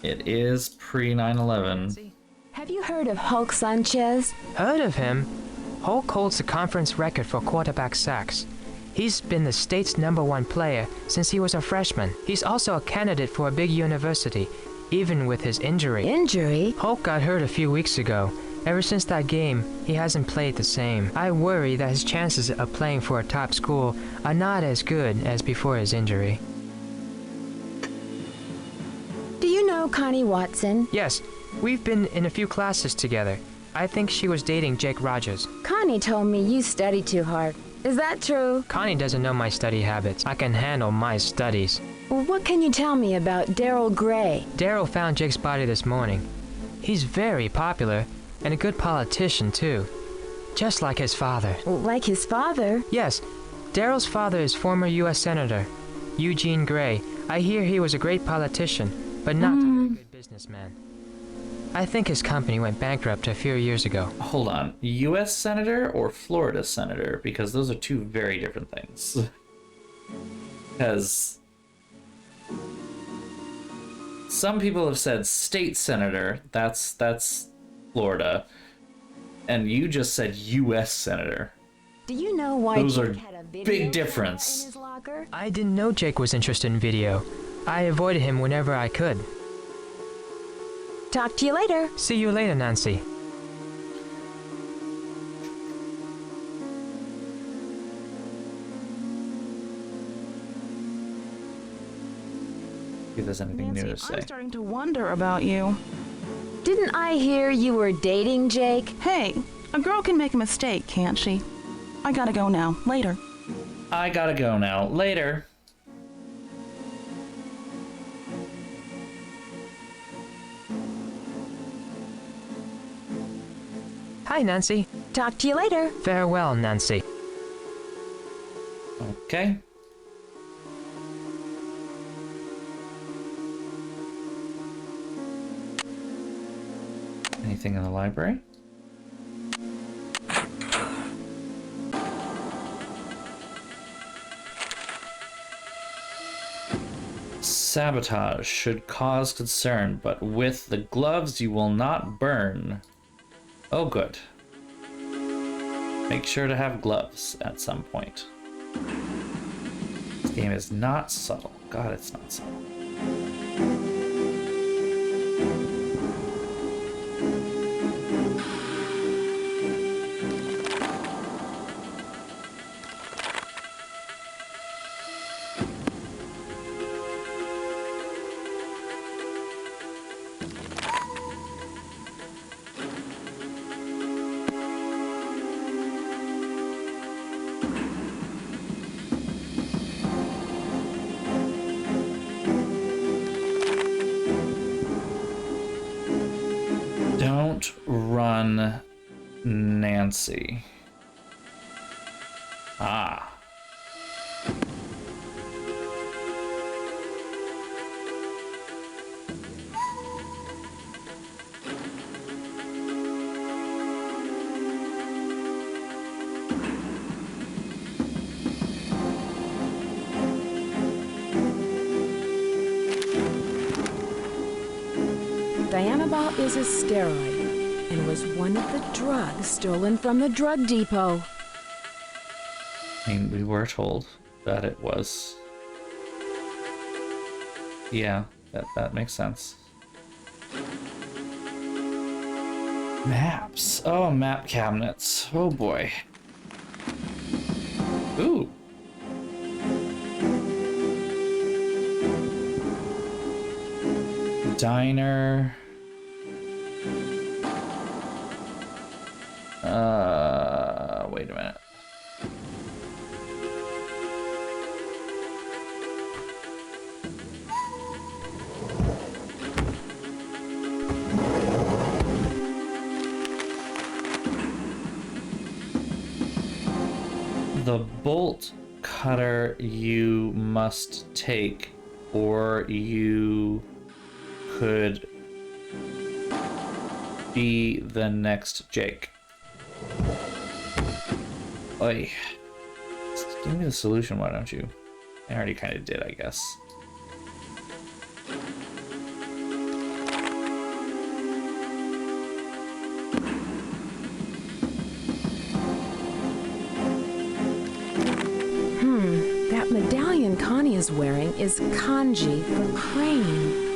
It is pre 9/11. Have you heard of Hulk Sanchez? Heard of him? Hulk holds the conference record for quarterback sacks. He's been the state's #1 player since he was a freshman. He's also a candidate for a big university, even with his injury. Injury? Hulk got hurt a few weeks ago. Ever since that game, he hasn't played the same. I worry that his chances of playing for a top school are not as good as before his injury. Do you know Connie Watson? Yes, we've been in a few classes together. I think she was dating Jake Rogers. Connie told me you study too hard. Is that true? Connie doesn't know my study habits. I can handle my studies. Well, what can you tell me about Daryl Gray? Daryl found Jake's body this morning. He's very popular, and a good politician, too. Just like his father. Like his father? Yes, Daryl's father is former U.S. Senator Eugene Gray. I hear he was a great politician, but not a very good businessman. I think his company went bankrupt a few years ago. Hold on. U.S. Senator or Florida Senator? Because those are two very different things. Because some people have said state senator, that's Florida. And you just said U.S. Senator. Do you know why Those Jake are had a video big camera difference. in his locker? I didn't know Jake was interested in video. I avoided him whenever I could. Talk to you later. See you later, Nancy. See if there's anything new to Nancy, say. I'm starting to wonder about you. Didn't I hear you were dating Jake? Hey, a girl can make a mistake, can't she? I gotta go now. Later. I gotta go now. Later. Hi, Nancy. Talk to you later. Farewell, Nancy. Okay. Anything in the library? Sabotage should cause concern, but with the gloves you will not burn. Oh, good. Make sure to have gloves at some point. This game is not subtle. God, it's not subtle. Don't run, Nancy. Ah. Dianabol is a steroid and was one of the drugs stolen from the drug depot. I mean, we were told that it was. Yeah, that makes sense. Maps. Oh, map cabinets. Oh boy. Ooh. Diner. Wait a minute. The bolt cutter you must take, or you could be the next Jake. Oy. Just give me the solution, why don't you? I already kind of did, I guess. medallion Connie is wearing is kanji for crane.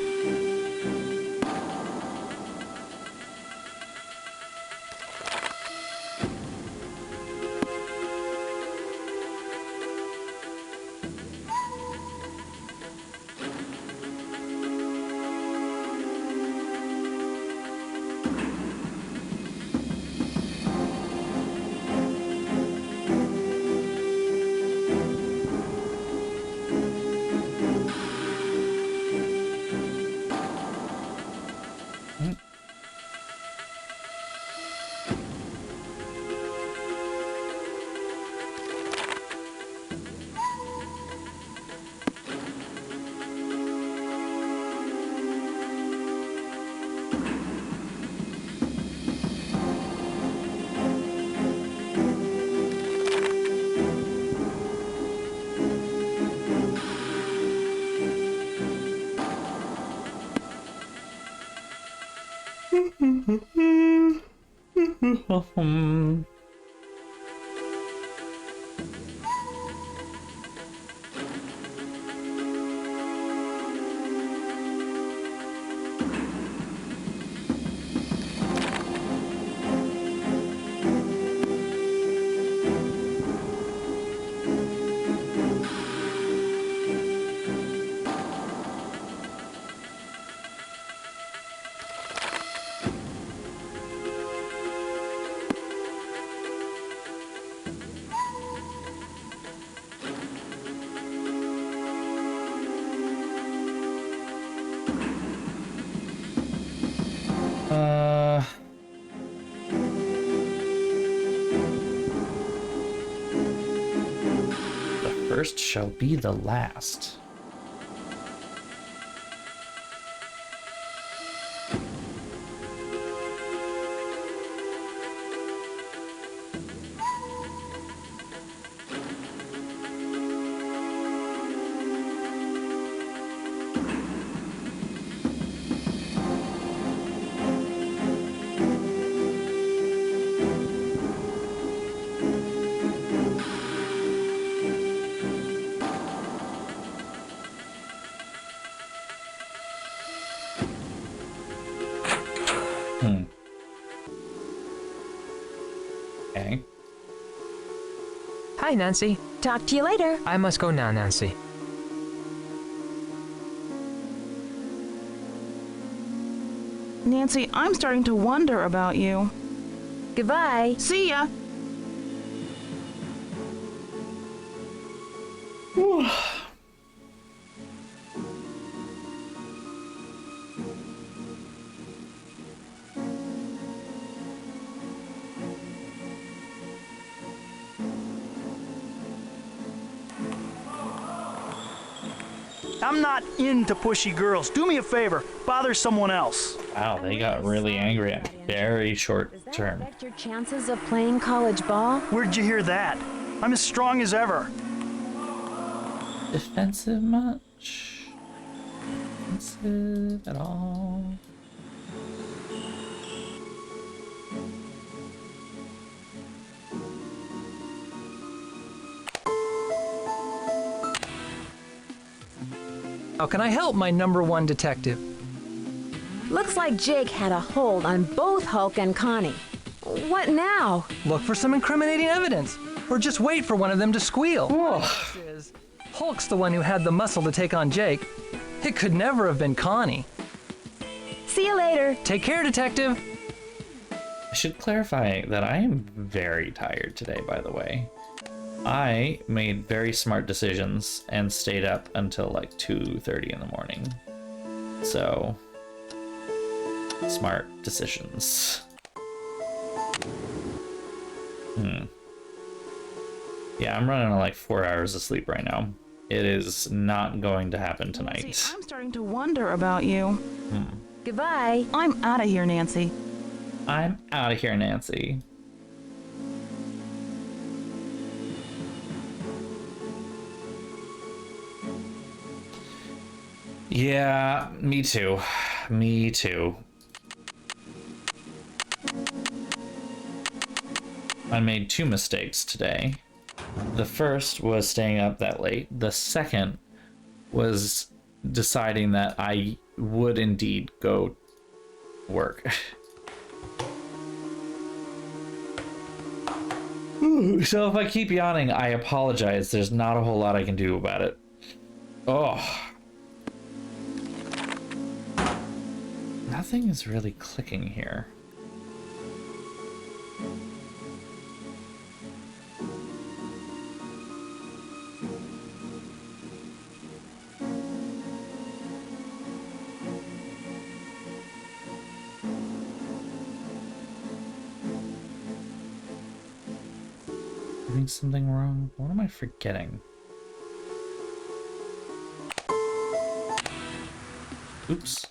The first shall be the last. Okay. Hi, Nancy. Talk to you later. I must go now, Nancy. Nancy, I'm starting to wonder about you. Goodbye. See ya. I'm not into pushy girls. Do me a favor. Bother someone else. Wow, they got really angry at very short Does that term. affect your chances of playing college ball? Where'd you hear that? I'm as strong as ever. Defensive much? Defensive at all? How can I help, my #1 detective? Looks like Jake had a hold on both Hulk and Connie. What now? Look for some incriminating evidence, or just wait for one of them to squeal. Hulk's the one who had the muscle to take on Jake. It could never have been Connie. See you later. Take care, detective. I should clarify that I am very tired today, by the way. I made very smart decisions and stayed up until like 2:30 in the morning. So, smart decisions. Yeah, I'm running on like 4 hours of sleep right now. It is not going to happen tonight. Nancy, I'm starting to wonder about you. Goodbye. I'm out of here, Nancy. I'm out of here, Nancy. Yeah, me too. Me too. I made 2 mistakes today. The first was staying up that late. The second was deciding that I would indeed go work. So if I keep yawning, I apologize. There's not a whole lot I can do about it. Oh. Nothing is really clicking here. Doing something wrong? What am I forgetting? Oops.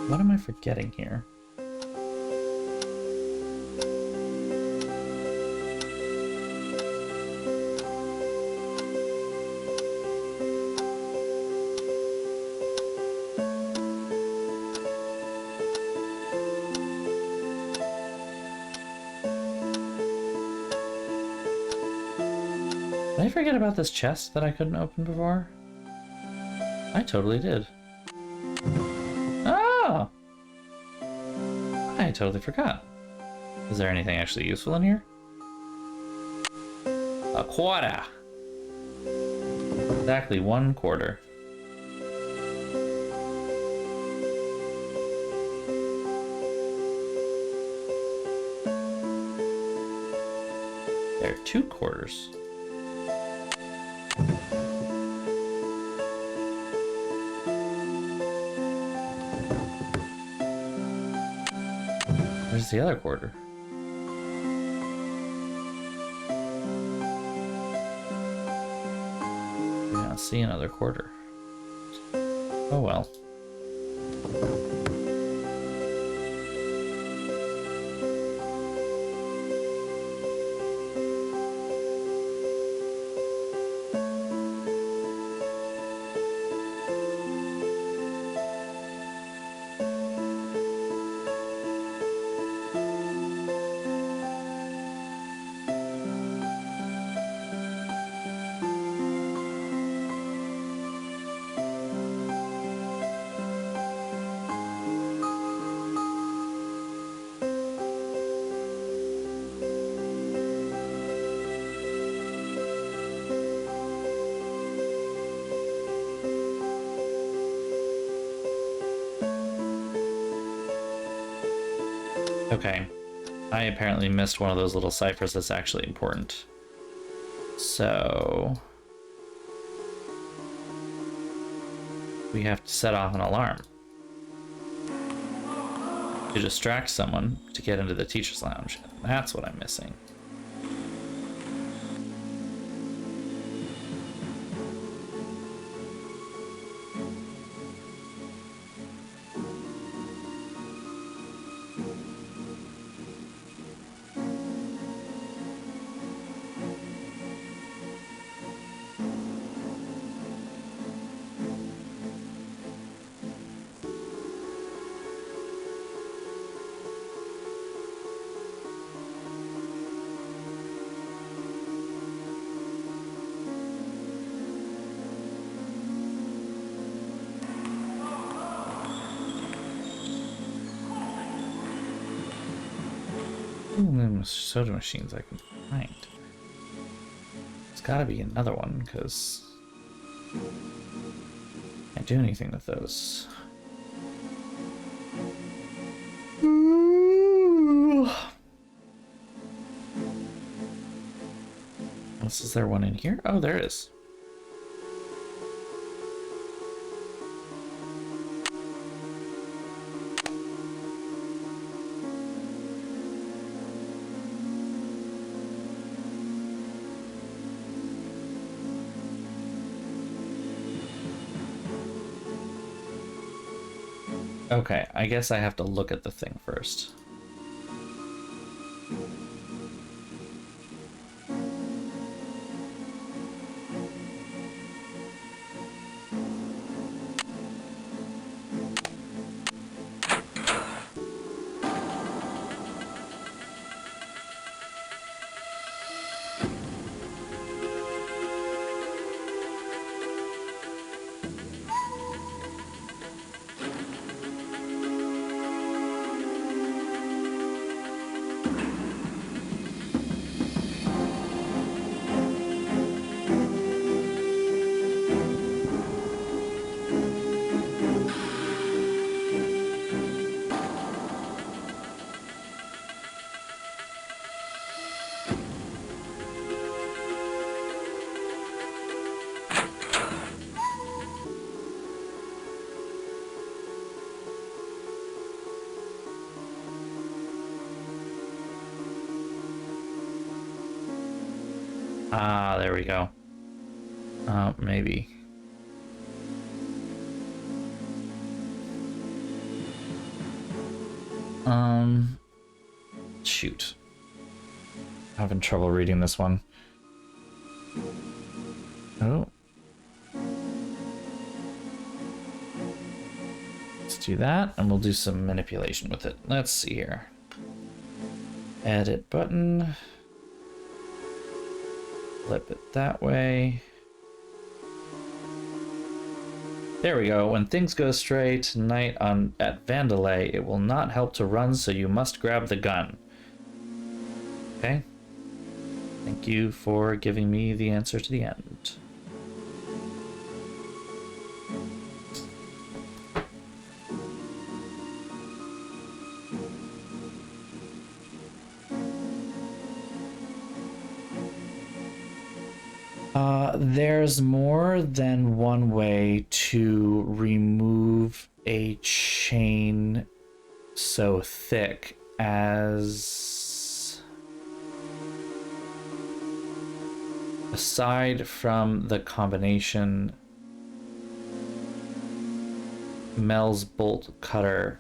What am I forgetting here? Did I forget about this chest that I couldn't open before? I totally did. Oh! I totally forgot. Is there anything actually useful in here? A quarter! Exactly 1 quarter. There are 2 quarters. Where's the other quarter? I don't see another quarter. Oh well. Okay, I apparently missed one of those little ciphers that's actually important. So we have to set off an alarm to distract someone to get into the teacher's lounge. That's what I'm missing. Ooh, soda machines I can find. There's gotta be another one, because I can't do anything with those. Ooh. Is there one in here? Oh, there is. Okay, I guess I have to look at the thing first. Ah, there we go. Maybe. Shoot. Having trouble reading this one. Oh. Let's do that, and we'll do some manipulation with it. Let's see here. Edit button. Flip it that way. There we go. When things go astray tonight at Vandalay, it will not help to run, so you must grab the gun. Okay. Thank you for giving me the answer to the end. There's more than one way to remove a chain so thick as, aside from the combination, Mel's bolt cutter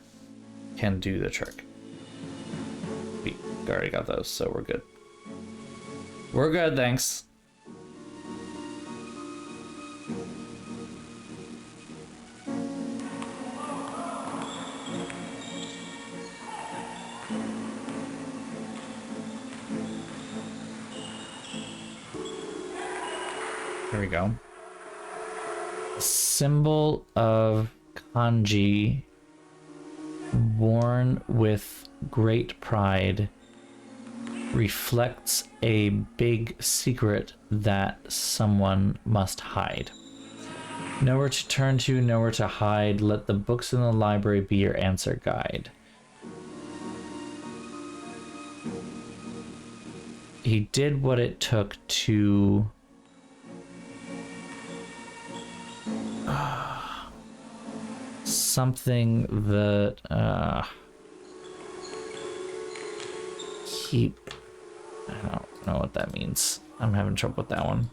can do the trick. We already got those, so we're good. We're good, thanks. There we go. Symbol of kanji, worn with great pride, reflects a big secret that someone must hide. Nowhere to turn to, nowhere to hide. Let the books in the library be your answer guide. He did what it took to something that keep, I don't know what that means. I'm having trouble with that one.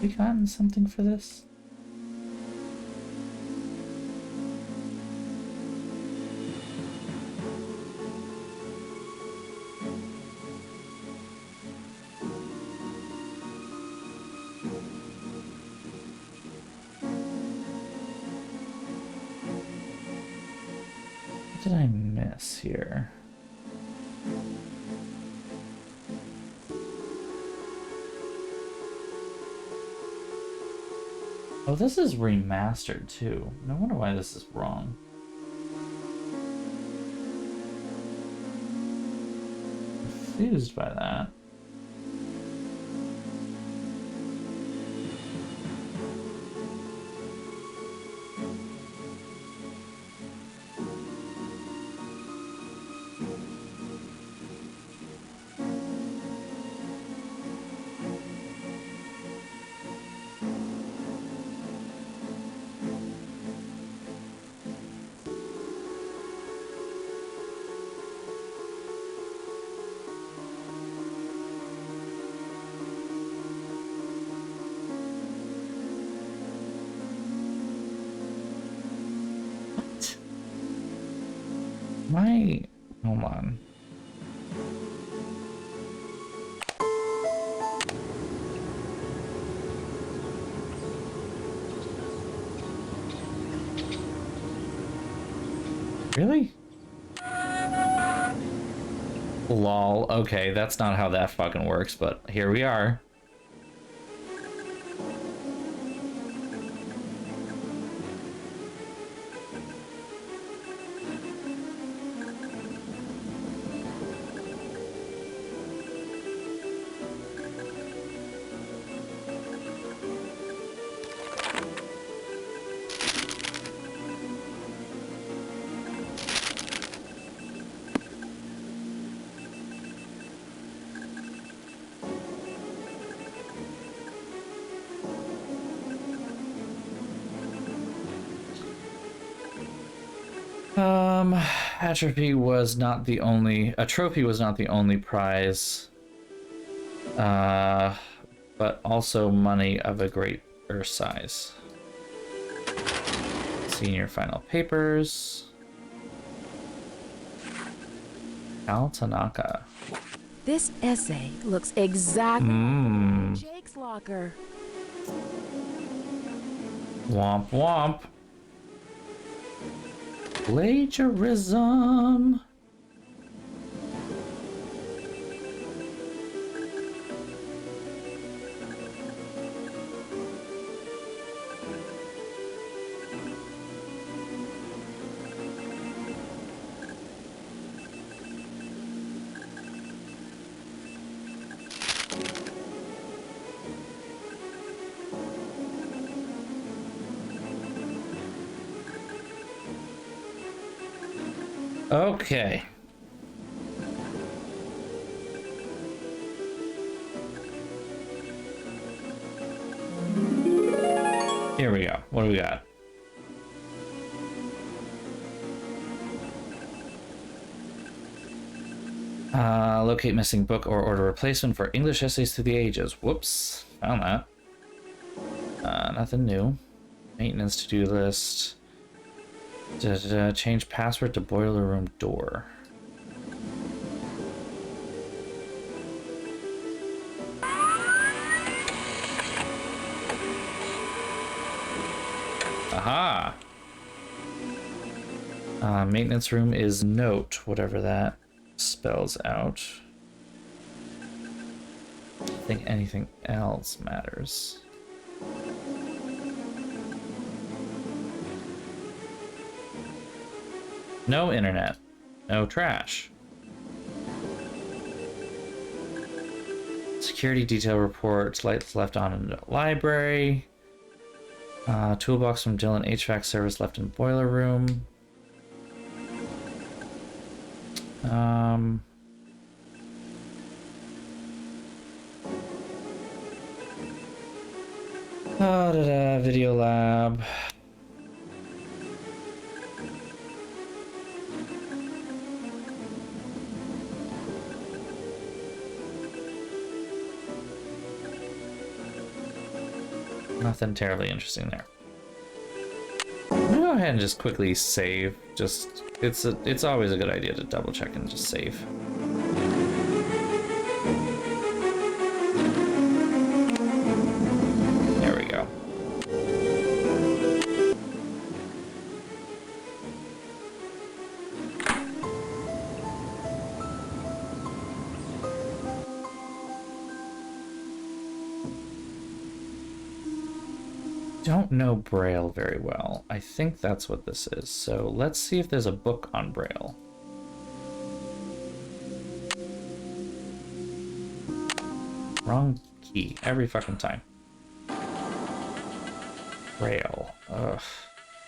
We gotten something for this? What did I miss here? Oh, this is remastered too. No wonder why this is wrong. confused by that. My, hold on. Really? Lol. Okay, that's not how that fucking works, but here we are. A trophy was not the only prize, but also money of a greater size. Senior final papers. Al Tanaka. This essay looks exactly like Jake's locker. Womp womp. Plagiarism. Okay. Here we go. What do we got? Locate missing book or order replacement for English essays through the ages. Whoops. Found that. Nothing new. Maintenance to-do list. Change password to boiler room door. Aha! Maintenance room is note, whatever that spells out. I think anything else matters. No internet. No trash. Security detail report. Lights left on in the library. Toolbox from Dylan. HVAC service left in boiler room. Video lab. Nothing terribly interesting there. I'm gonna go ahead and just quickly save. It's always a good idea to double check and just save. There we go. Don't know Braille very well. I think that's what this is. So let's see if there's a book on Braille. Wrong key every fucking time. Braille. Ugh.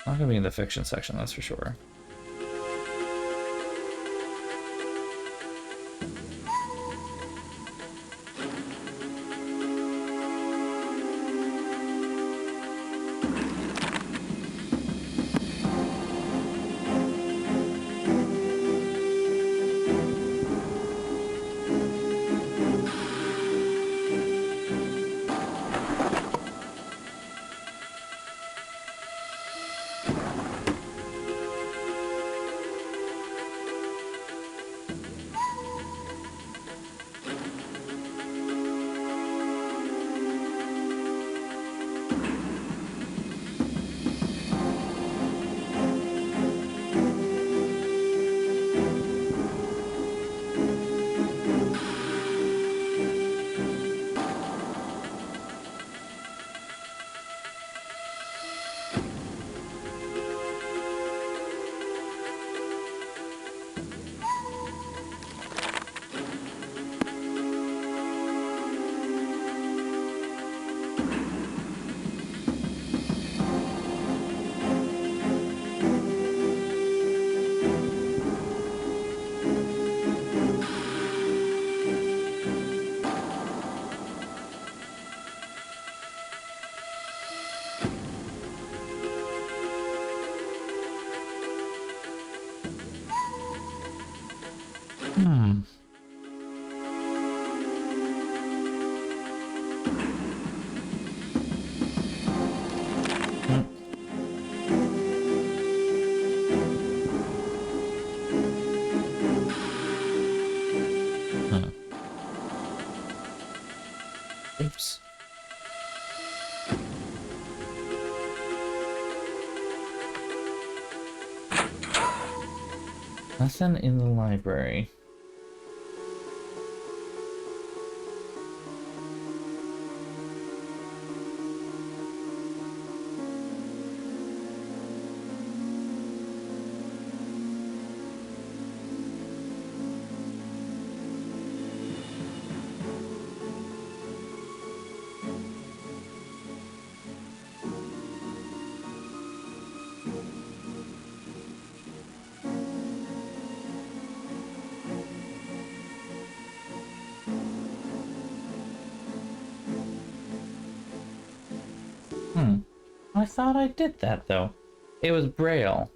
Not gonna be in the fiction section, that's for sure. Oops. Nothing in the library. I thought I did that though. It was Braille.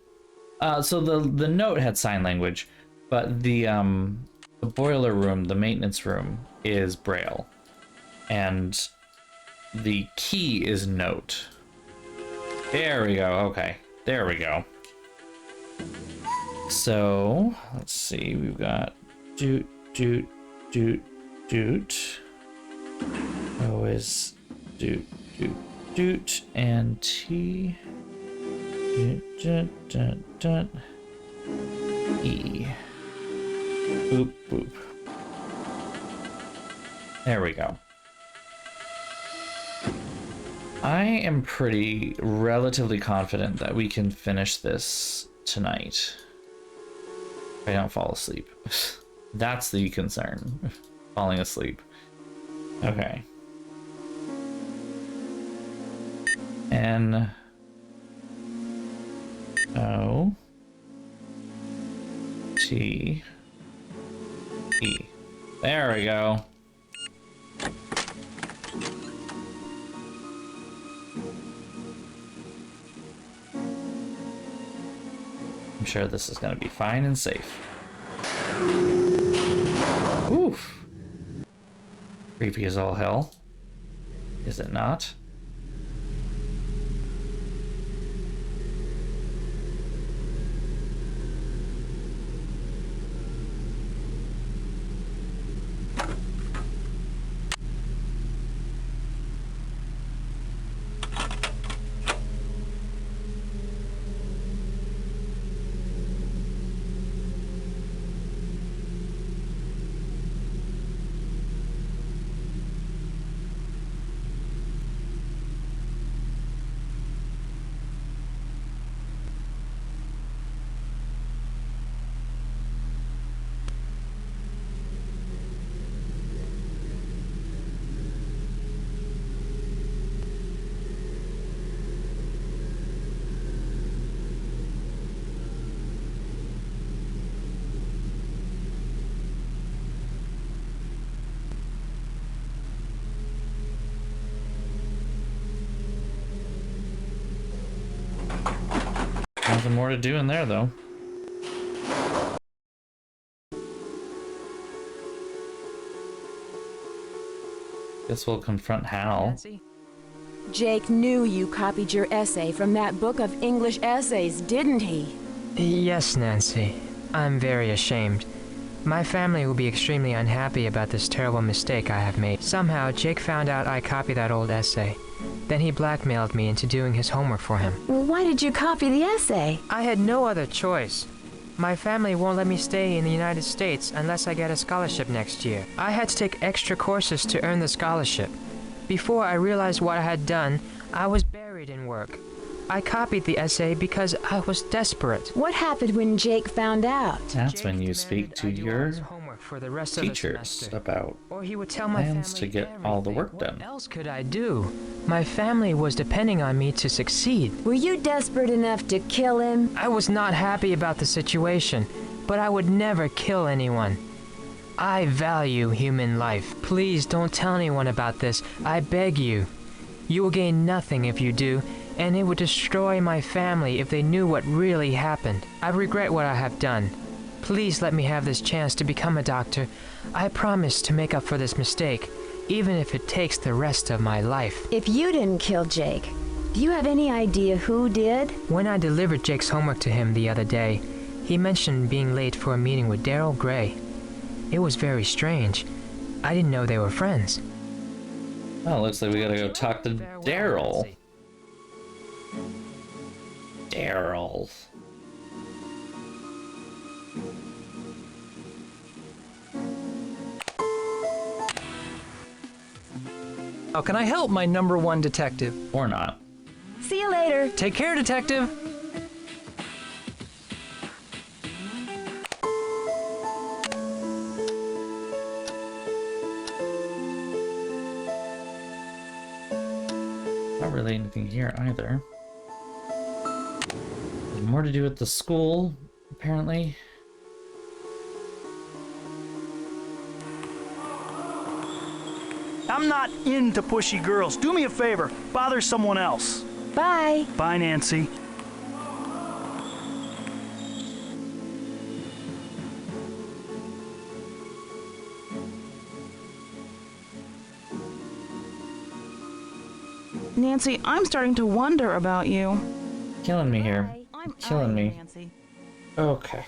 So the note had sign language, but the boiler room, the maintenance room, is Braille, and the key is note. There we go. Okay, there we go. So let's see. We've got doot doot doot doot. Always doot doot doot and T. Doot, doot, doot, E. Boop boop. There we go. I am relatively confident that we can finish this tonight. If I don't fall asleep. That's the concern. Falling asleep. Okay. N O T E. There we go. I'm sure this is going to be fine and safe. Oof. Creepy as all hell. Is it not? Nothing more to do in there, though. Guess we'll confront Hal. Nancy? Jake knew you copied your essay from that book of English essays, didn't he? Yes, Nancy. I'm very ashamed. My family will be extremely unhappy about this terrible mistake I have made. Somehow, Jake found out I copied that old essay. Then he blackmailed me into doing his homework for him. Why did you copy the essay? I had no other choice. My family won't let me stay in the United States unless I get a scholarship next year. I had to take extra courses to earn the scholarship. Before I realized what I had done, I was buried in work. I copied the essay because I was desperate. What happened when Jake found out? That's when you speak to your homework for the rest of the teachers semester. about Or he would tell my plans family to get all the work everything. done. What else could I do? My family was depending on me to succeed. Were you desperate enough to kill him? I was not happy about the situation, but I would never kill anyone. I value human life. Please don't tell anyone about this. I beg you. You will gain nothing if you do, and it would destroy my family if they knew what really happened. I regret what I have done. Please let me have this chance to become a doctor. I promise to make up for this mistake, even if it takes the rest of my life. If you didn't kill Jake, do you have any idea who did? When I delivered Jake's homework to him the other day, he mentioned being late for a meeting with Daryl Gray. It was very strange. I didn't know they were friends. Oh, looks like we gotta go talk to Farewell, Daryl. Nancy. Daryl. How can I help, my #1 detective? Or not. See you later. Take care, detective. Not really anything here either. There's more to do at the school, apparently. I'm not into pushy girls. Do me a favor. Bother someone else. Bye. Bye, Nancy. Nancy, I'm starting to wonder about you. Killing me here. I'm Killing outta here, me. Nancy. Okay.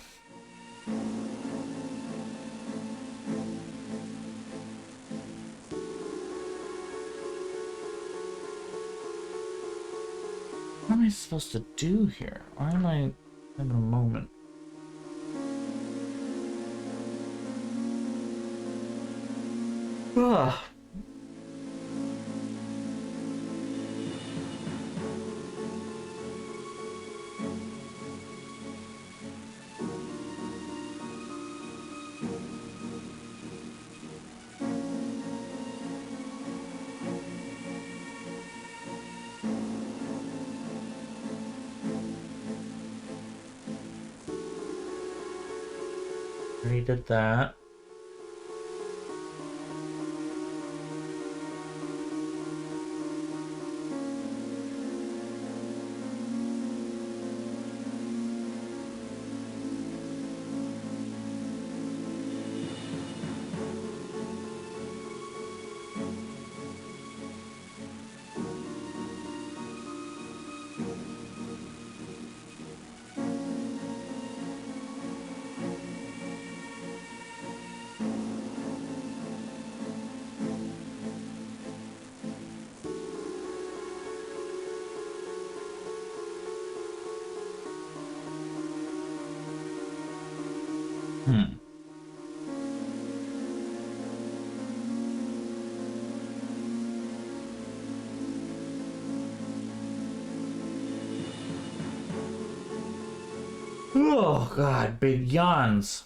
What am I supposed to do here? Why am I having a moment? Ugh. Already did that. Oh god, big yawns.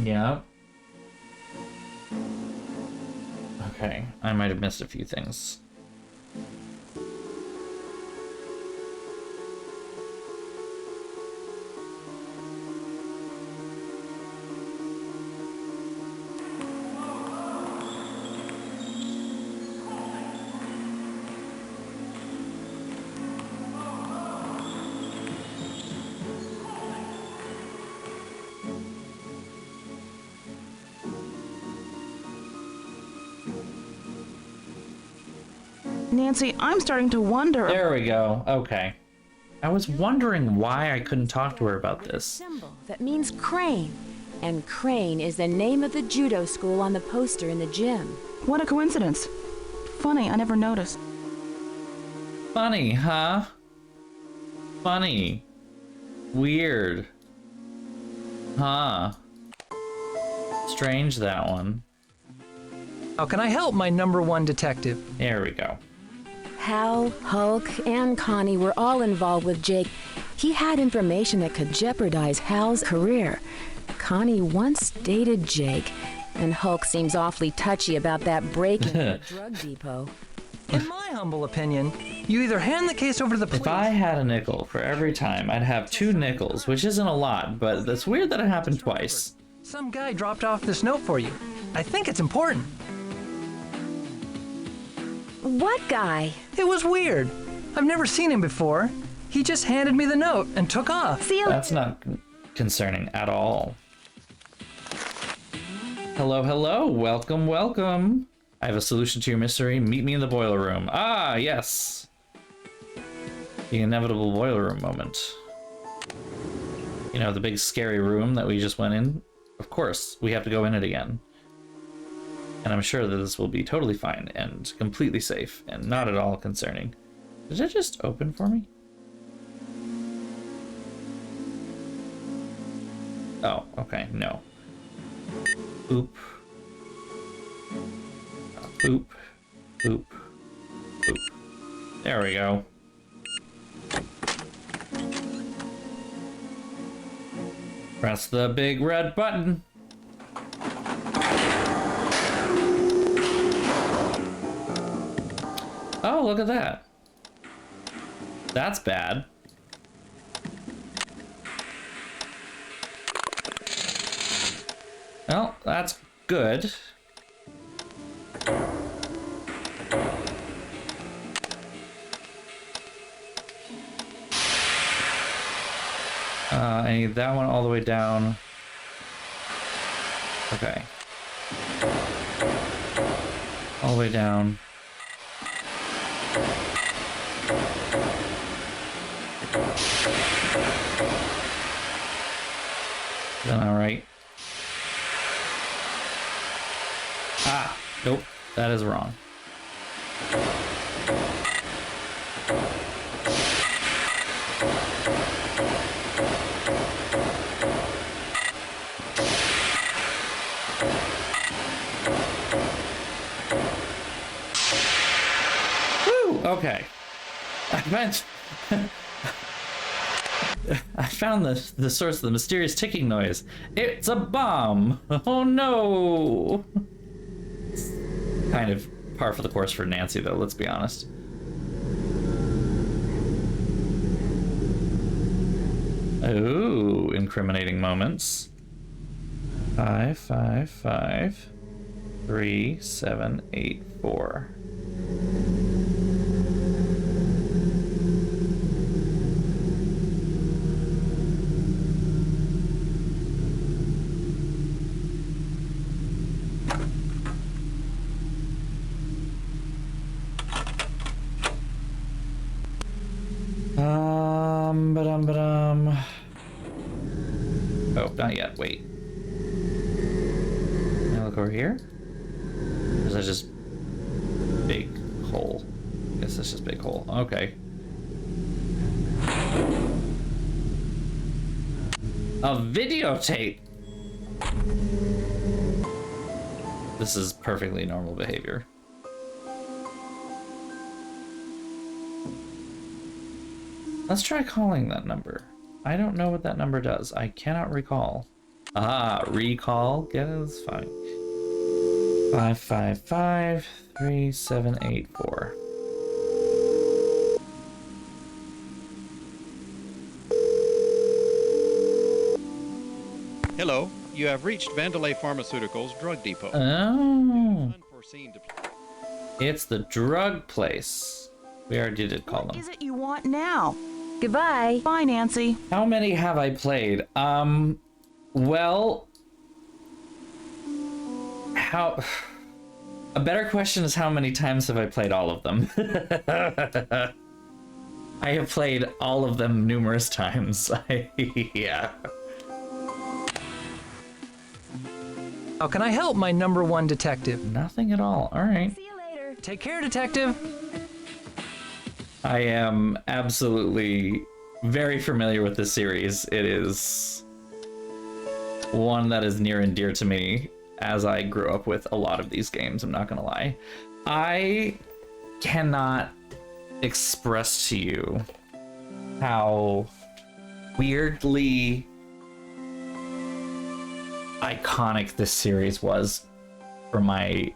Yep. Okay, I might have missed a few things. Nancy, I'm starting to wonder. There we go. Okay. I was wondering why I couldn't talk to her about this. Symbol that means crane. And Crane is the name of the judo school on the poster in the gym. What a coincidence. Funny, I never noticed. Funny, huh? Funny. Weird. Huh. Strange, that one. How can I help, my #1 detective? There we go. Hal, Hulk, and Connie were all involved with Jake. He had information that could jeopardize Hal's career. Connie once dated Jake, and Hulk seems awfully touchy about that break-in at the drug depot. In my humble opinion, you either hand the case over to the police... If I had a nickel for every time, I'd have 2 nickels, which isn't a lot, but it's weird that it happened twice. Some guy dropped off this note for you. I think it's important. What guy? It was weird. I've never seen him before. He just handed me the note and took off. See you That's not concerning at all. Hello, hello. Welcome, welcome. I have a solution to your mystery. Meet me in the boiler room. Ah, yes. The inevitable boiler room moment. You know, the big scary room that we just went in? Of course, we have to go in it again. And I'm sure that this will be totally fine and completely safe and not at all concerning. Did it just open for me? Oh, okay, no. Oop. Boop. Boop. Boop. There we go. Press the big red button. Oh, look at that. That's bad. Well, that's good. I need that one all the way down. Okay. All the way down. Then all right. Ah, nope, that is wrong. Woo, okay. I found the source of the mysterious ticking noise. It's a bomb! Oh no! It's kind of par for the course for Nancy, though, let's be honest. Ooh, incriminating moments. 5, 5, 5, 3, 7, 8, 4. Ba-dum. Oh, not yet. Wait. Can I look over here? Or is that just big hole? I guess that's just big hole. Okay. A videotape! This is perfectly normal behavior. Let's try calling that number. I don't know what that number does. I cannot recall. Ah, recall. Get it? It's fine. 5, 5, 5, 3, 7, 8, 4. Hello, you have reached Vandalay Pharmaceuticals Drug Depot. Oh. Unforeseen It's the drug place. We already did call What them. is it you want now? Goodbye. Bye, Nancy. How many have I played? Well, A better question is how many times have I played all of them? I have played all of them numerous times. Yeah. How can I help, my #1 detective? Nothing at all. All right. See you later. Take care, detective. I am absolutely very familiar with this series. It is one that is near and dear to me, as I grew up with a lot of these games, I'm not gonna lie. I cannot express to you how weirdly iconic this series was for my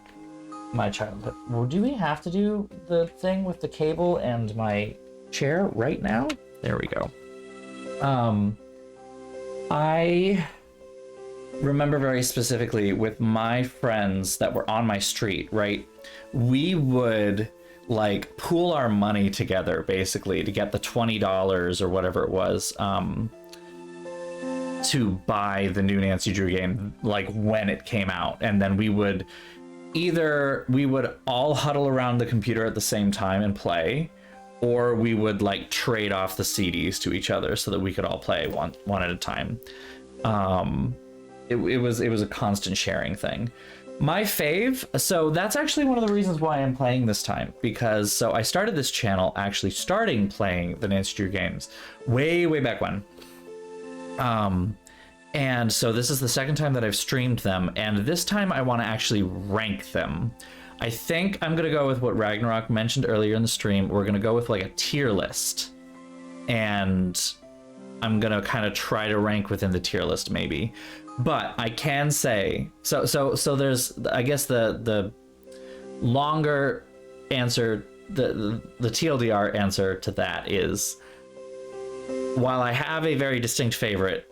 childhood. Well, do we have to do the thing with the cable and my chair right now? There we go. I remember very specifically with my friends that were on my street, right? We would like pool our money together basically to get the $20 or whatever it was to buy the new Nancy Drew game like when it came out. And then we would all huddle around the computer at the same time and play, or we would like trade off the CDs to each other so that we could all play one at a time. It was a constant sharing thing. My fave, so that's actually one of the reasons why I'm playing this time, because so I started this channel actually starting playing the Nancy Drew games way back when. And so this is the second time that I've streamed them, and this time I want to actually rank them. I think I'm gonna go with what Ragnarok mentioned earlier in the stream. We're gonna go with like a tier list, and I'm gonna kind of try to rank within the tier list maybe. But I can say so there's, I guess the longer answer, the TLDR answer to that is, while I have a very distinct favorite,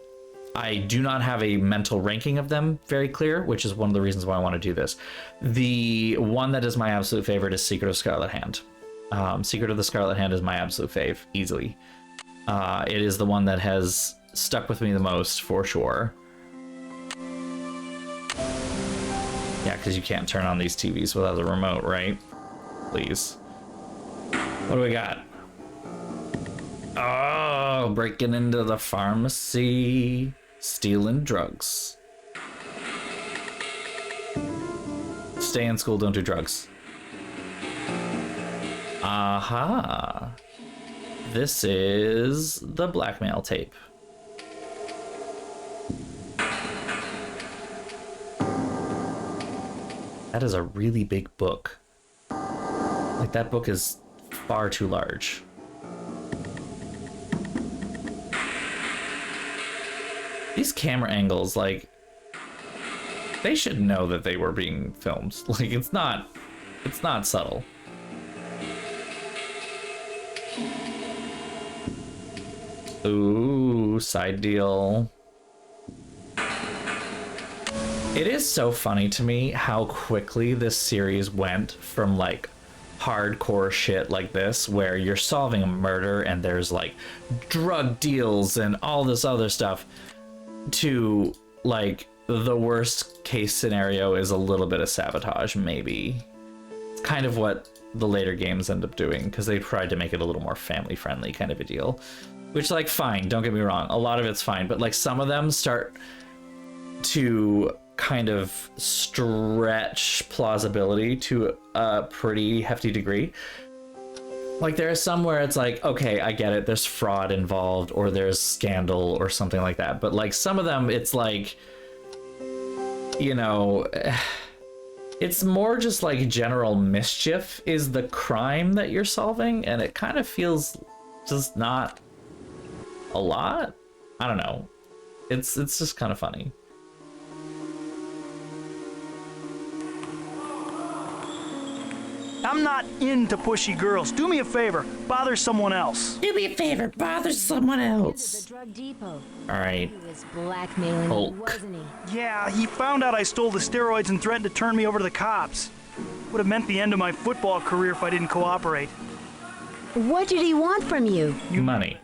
I do not have a mental ranking of them very clear, which is one of the reasons why I want to do this. The one that is my absolute favorite is Secret of Scarlet Hand. Secret of the Scarlet Hand is my absolute fave, easily. It is the one that has stuck with me the most, for sure. Yeah, because you can't turn on these TVs without a remote, right? Please. What do we got? Oh, breaking into the pharmacy, stealing drugs. Stay in school, don't do drugs. Aha. This is the blackmail tape. That is a really big book. Like, that book is far too large. These camera angles, like, they should know that they were being filmed. Like, it's not subtle. Ooh, side deal. It is so funny to me how quickly this series went from like hardcore shit like this, where you're solving a murder and there's like drug deals and all this other stuff, to like the worst case scenario is a little bit of sabotage, maybe. It's kind of what the later games end up doing, because they tried to make it a little more family friendly kind of a deal, which, like, fine, don't get me wrong, a lot of it's fine, but like some of them start to kind of stretch plausibility to a pretty hefty degree. Like, there are some where it's like, okay, I get it, there's fraud involved, or there's scandal or something like that, but like some of them it's like, you know, it's more just like general mischief is the crime that you're solving, and it kind of feels just not a lot. I don't know, it's just kind of funny. I'm not into pushy girls. Do me a favor, bother someone else. Do me a favor, bother someone To the else. drug depot. All right. He was blackmailing Hulk. me, wasn't he? Yeah, he found out I stole the steroids and threatened to turn me over to the cops. Would have meant the end of my football career if I didn't cooperate. What did he want from you? Money.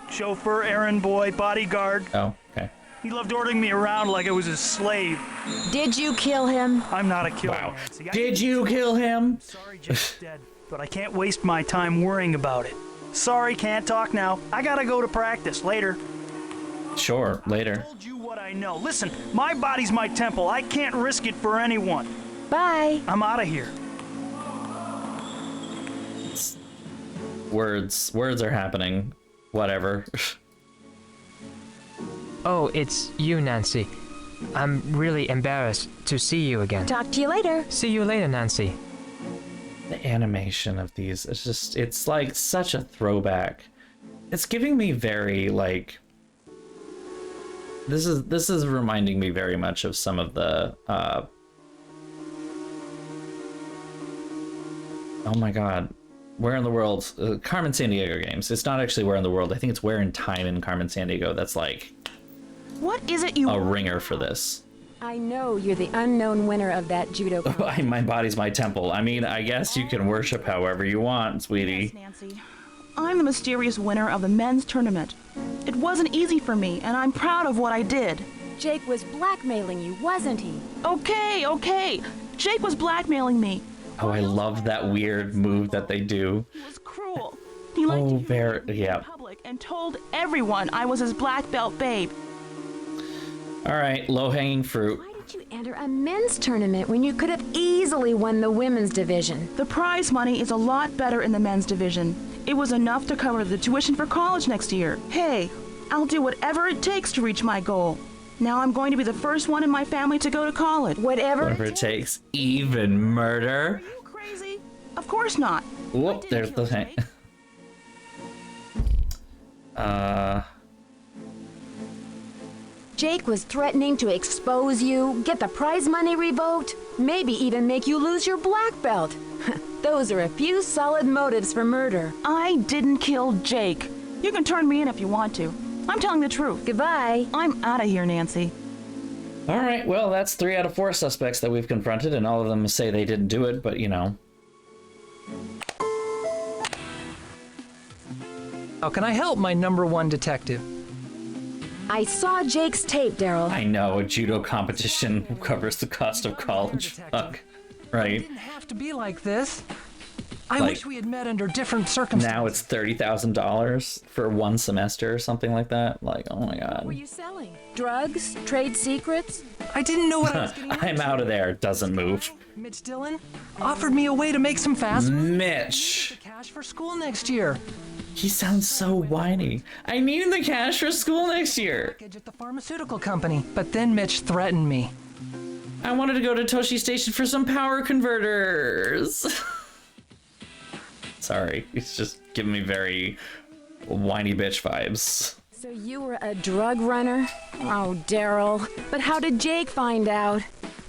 Chauffeur, errand boy, bodyguard. Oh, okay. He loved ordering me around like I was his slave. Did you kill him? I'm not a killer, Wow. Nancy. Did you kill him? Sorry Jake's dead, but I can't waste my time worrying about it. Sorry, can't talk now. I gotta go to practice. Later. Sure, later. I told you what I know. Listen, my body's my temple. I can't risk it for anyone. Bye. I'm out of here. Words are happening. Whatever. Oh, it's you, Nancy. I'm really embarrassed to see you again. Talk to you later. See you later, Nancy. The animation of these, it's like such a throwback. It's giving me very like, this is reminding me very much of some of the oh my god, Where in the World, Carmen Sandiego games. It's not actually Where in the World, I think it's Where in Time in Carmen Sandiego. That's like What is it you a want? ringer for this. I know you're the unknown winner of that judo contest. My body's my temple. I mean, I guess you can worship however you want, Yes, sweetie. Nancy. I'm the mysterious winner of the men's tournament. It wasn't easy for me, and I'm proud of what I did. Jake was blackmailing you, wasn't he? Okay. Jake was blackmailing me. Oh, I love that weird move that they do. He was cruel. He liked Oh, to very, humiliate me yeah. in public and told everyone I was his black belt babe. All right, low-hanging fruit. Why did you enter a men's tournament when you could have easily won the women's division? The prize money is a lot better in the men's division. It was enough to cover the tuition for college next year. Hey, I'll do whatever it takes to reach my goal. Now I'm going to be the first one in my family to go to college. Whatever it takes, even murder. Are you crazy? Of course not. Whoop, there's the thing. Jake was threatening to expose you, get the prize money revoked, maybe even make you lose your black belt. Those are a few solid motives for murder. I didn't kill Jake. You can turn me in if you want to. I'm telling the truth. Goodbye. I'm out of here, Nancy. All right, well, that's 3 out of 4 suspects that we've confronted, and all of them say they didn't do it, but you know. How can I help, my #1 detective? I saw Jake's tape, Daryl. I know, a judo competition covers the cost of college. Fuck. It Right. didn't have to be like this. I Like, wish we had met under different circumstances. Now it's $30,000 for 1 semester or something like that. Like, oh my What were god. you selling? Drugs? Trade secrets? I didn't know what I was getting I'm out of there. Doesn't move. Mitch Dillon offered me a way to make some fast Mitch. cash for school next year. He sounds so whiny. I need the cash for school next year. At the pharmaceutical company. But then Mitch threatened me. I wanted to go to Toshi Station for some power converters. Sorry, it's just giving me very whiny bitch vibes. So you were a drug runner? Oh, Daryl. But how did Jake find out?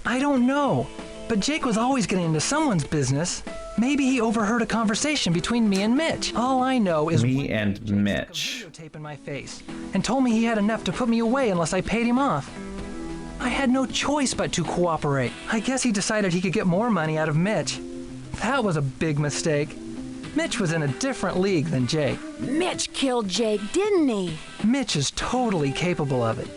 I don't know. But Jake was always getting into someone's business. Maybe he overheard a conversation between me and Mitch. All I know is Me and Mitch. videotape in my face and told me he had enough to put me away unless I paid him off. I had no choice but to cooperate. I guess he decided he could get more money out of Mitch. That was a big mistake. Mitch was in a different league than Jake. Mitch killed Jake, didn't he? Mitch is totally capable of it.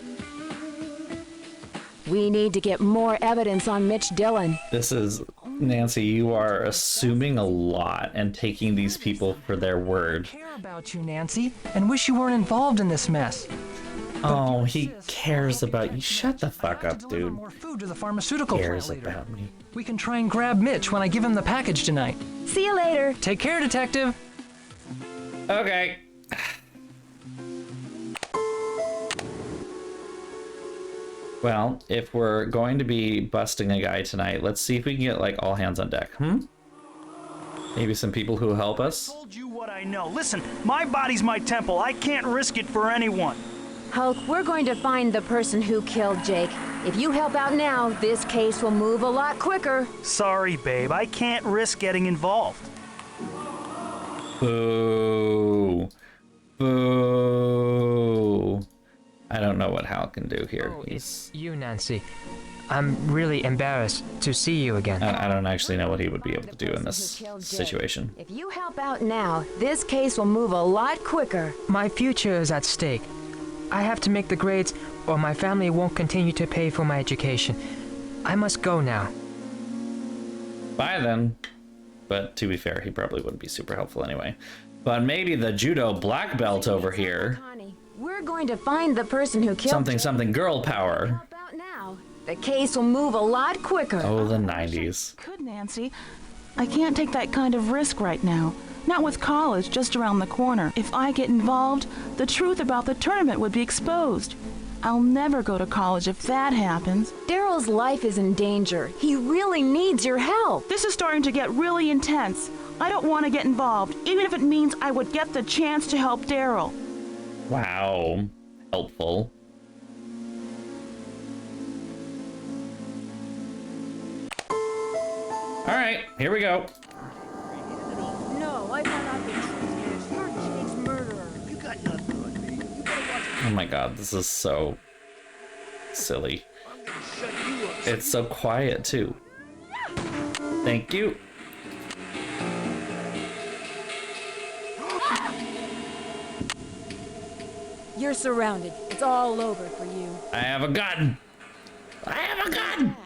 We need to get more evidence on Mitch Dillon. This is, Nancy, you are assuming a lot and taking these people for their word. I care about you, Nancy, and wish you weren't involved in this mess. Oh, he cares about you. Shut the fuck I have up, to deliver dude. more food to the pharmaceutical Cares plant later. about me. We can try and grab Mitch when I give him the package tonight. See you later. Take care, detective. Okay. Well, if we're going to be busting a guy tonight, let's see if we can get, like, all hands on deck. Maybe some people who help us? Told you what I know. Listen, my body's my temple. I can't risk it for anyone. Hulk, we're going to find the person who killed Jake. If you help out now, this case will move a lot quicker. Sorry, babe. I can't risk getting involved. Boo. Boo. I don't know what Hal can do here. Oh, He's... it's you, Nancy. I'm really embarrassed to see you again. I don't actually know what he would be able to do in The this person who killed Jake. situation. If you help out now, this case will move a lot quicker. My future is at stake. I have to make the grades, or my family won't continue to pay for my education. I must go now. Bye then. But to be fair, he probably wouldn't be super helpful anyway. But maybe the judo black belt over here. Connie, we're going to find the person who killed Something girl power. How about now? The case will move a lot quicker. Oh, the 90s. Could, Nancy. I can't take that kind of risk right now. Not with college just around the corner. If I get involved, the truth about the tournament would be exposed. I'll never go to college if that happens. Daryl's life is in danger. He really needs your help. This is starting to get really intense. I don't want to get involved, even if it means I would get the chance to help Daryl. Wow. Helpful. Alright, here we go. No, I cannot be trusted. You're Jake's murderer. You got nothing on me. You better watch Oh my god, this is so silly. I'm gonna shut you up. It's so quiet too. Thank you. You're surrounded. It's all over for you. I have a gun. I have a gun.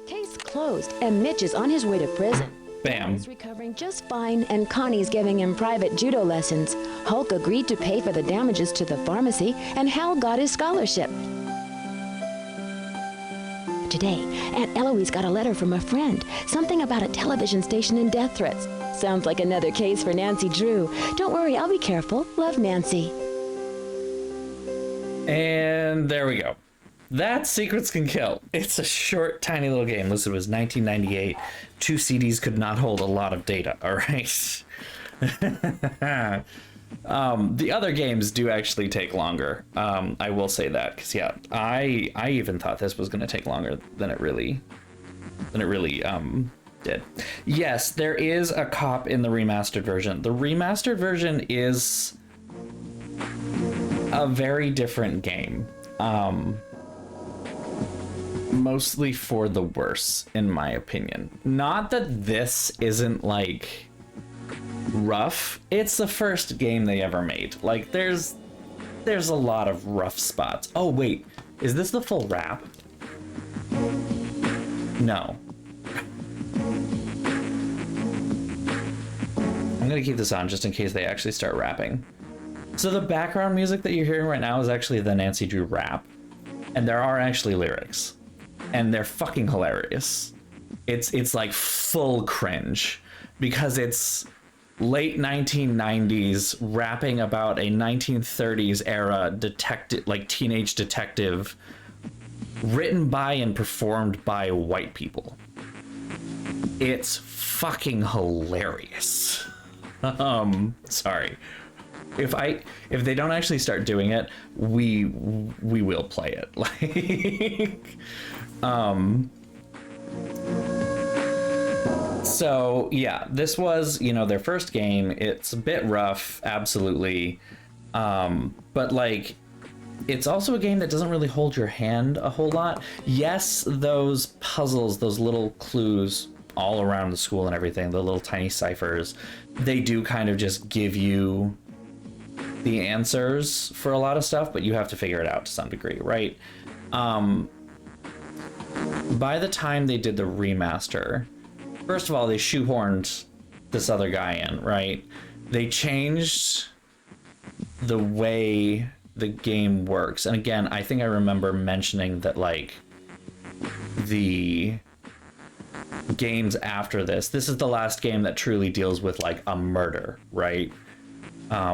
Case closed, and Mitch is on his way to prison. Bam. He's recovering just fine, and Connie's giving him private judo lessons. Hulk agreed to pay for the damages to the pharmacy, and Hal got his scholarship. Today, Aunt Eloise got a letter from a friend, something about a television station and death threats. Sounds like another case for Nancy Drew. Don't worry, I'll be careful. Love, Nancy. And there we go. That's Secrets Can Kill. It's a short, tiny little game. Listen, it was 1998. 2 CDs could not hold a lot of data, all right? The other games do actually take longer. I will say that, because yeah, I even thought this was going to take longer than it really did. Yes, there is a cop in the remastered version. The remastered version is a very different game. Mostly for the worse, in my opinion. Not that this isn't like rough. It's the first game they ever made. Like there's a lot of rough spots. Oh wait, is this the full rap? No. I'm gonna keep this on just in case they actually start rapping. So the background music that you're hearing right now is actually the Nancy Drew rap. And there are actually lyrics. And they're fucking hilarious. It's like full cringe. Because it's late 1990s rapping about a 1930s era detective, like teenage detective, written by and performed by white people. It's fucking hilarious. Sorry. If they don't actually start doing it, we will play it. Like, so yeah, this was, you know, their first game. It's a bit rough, absolutely. But like, it's also a game that doesn't really hold your hand a whole lot. Yes, those puzzles, those little clues all around the school and everything, the little tiny ciphers, they do kind of just give you the answers for a lot of stuff, but you have to figure it out to some degree, right? By the time they did the remaster, first of all, they shoehorned this other guy in, right? They changed the way the game works. And again, I think I remember mentioning that, like, the games after this is the last game that truly deals with, like, a murder, right?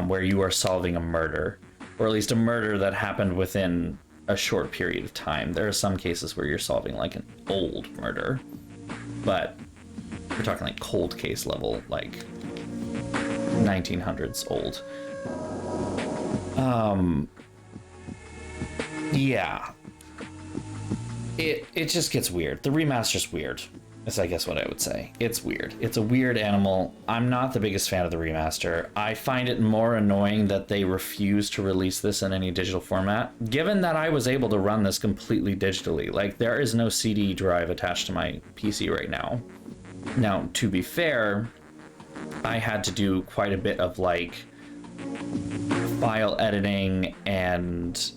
Where you are solving a murder, or at least a murder that happened within a short period of time. There are some cases where you're solving like an old murder, but we're talking like cold case level, like 1900s old. Yeah. It just gets weird. The remaster's weird. That's, I guess, what I would say. It's weird. It's a weird animal. I'm not the biggest fan of the remaster. I find it more annoying that they refuse to release this in any digital format, given that I was able to run this completely digitally. Like, there is no CD drive attached to my PC right now. Now, to be fair, I had to do quite a bit of, like, file editing and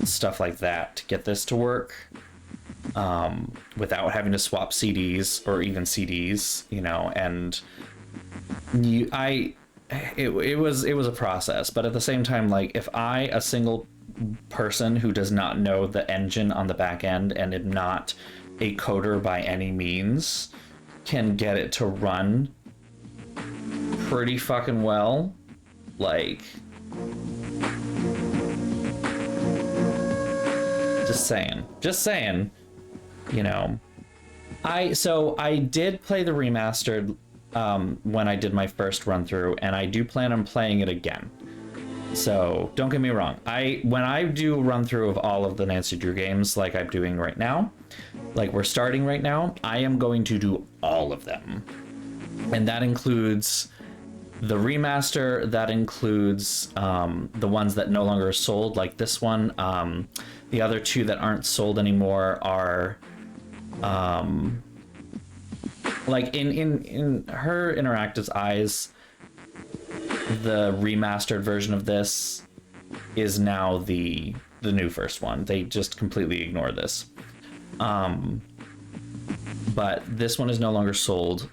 stuff like that to get this to work, without having to swap CDs or even CDs, you know. And it was a process, but at the same time, like, if I, a single person who does not know the engine on the back end and am not a coder by any means, can get it to run pretty fucking well, like, just saying, you know. I did play the remastered when I did my first run through, and I do plan on playing it again. So don't get me wrong, when I do a run through of all of the Nancy Drew games, like I'm doing right now, like we're starting right now, I am going to do all of them, and that includes the remaster, that includes the ones that no longer are sold, like this one. The other two that aren't sold anymore are like in her interactive's eyes, the remastered version of this is now the new first one. They just completely ignore this. But this one is no longer sold.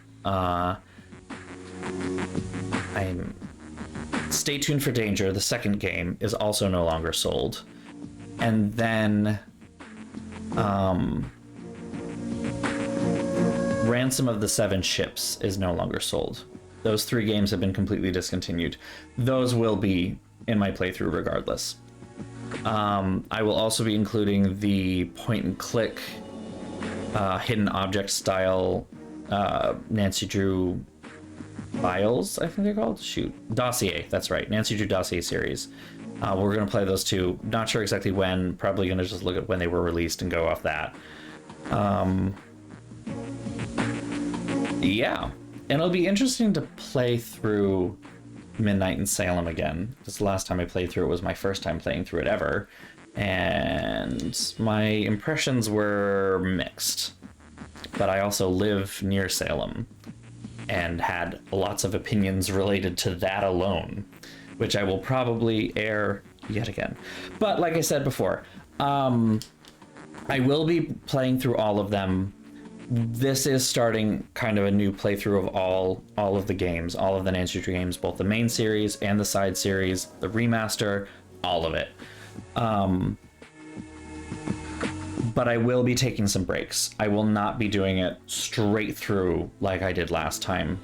Stay tuned for Danger, the second game, is also no longer sold. And then Ransom of the Seven Ships is no longer sold. Those 3 games have been completely discontinued. Those will be in my playthrough regardless. I will also be including the point and click hidden object style Nancy Drew Files, I think they're called. Shoot, Dossier, that's right, Nancy Drew Dossier series. We're going to play those 2. Not sure exactly when, probably going to just look at when they were released and go off that. Yeah, and it'll be interesting to play through Midnight in Salem again, because the last time I played through it was my first time playing through it ever, and my impressions were mixed. But I also live near Salem and had lots of opinions related to that alone, which I will probably air yet again. But like I said before, I will be playing through all of them. This is starting kind of a new playthrough of all of the games, all of the Nancy Drew games, both the main series and the side series, the remaster, all of it. But I will be taking some breaks. I will not be doing it straight through like I did last time,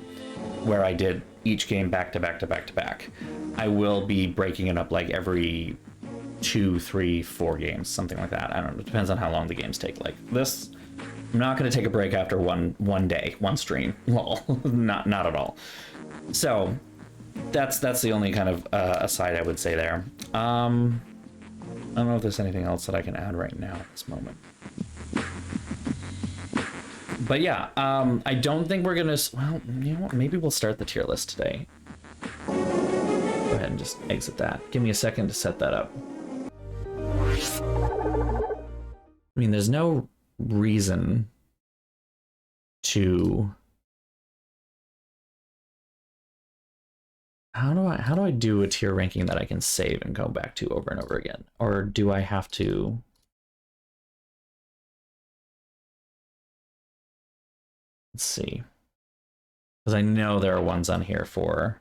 where I did each game back to back to back to back. I will be breaking it up like every 2, 3, 4 games, something like that. I don't know. It depends on how long the games take. Like this, I'm not going to take a break after one day, one stream. Lol, not at all. So that's the only kind of aside I would say there. I don't know if there's anything else that I can add right now at this moment. But yeah, I don't think we're gonna. Well, you know what? Maybe we'll start the tier list today. Go ahead and just exit that. Give me a second to set that up. I mean, there's no reason to. How do I do a tier ranking that I can save and go back to over and over again? Or do I have to? Let's see. Because I know there are ones on here for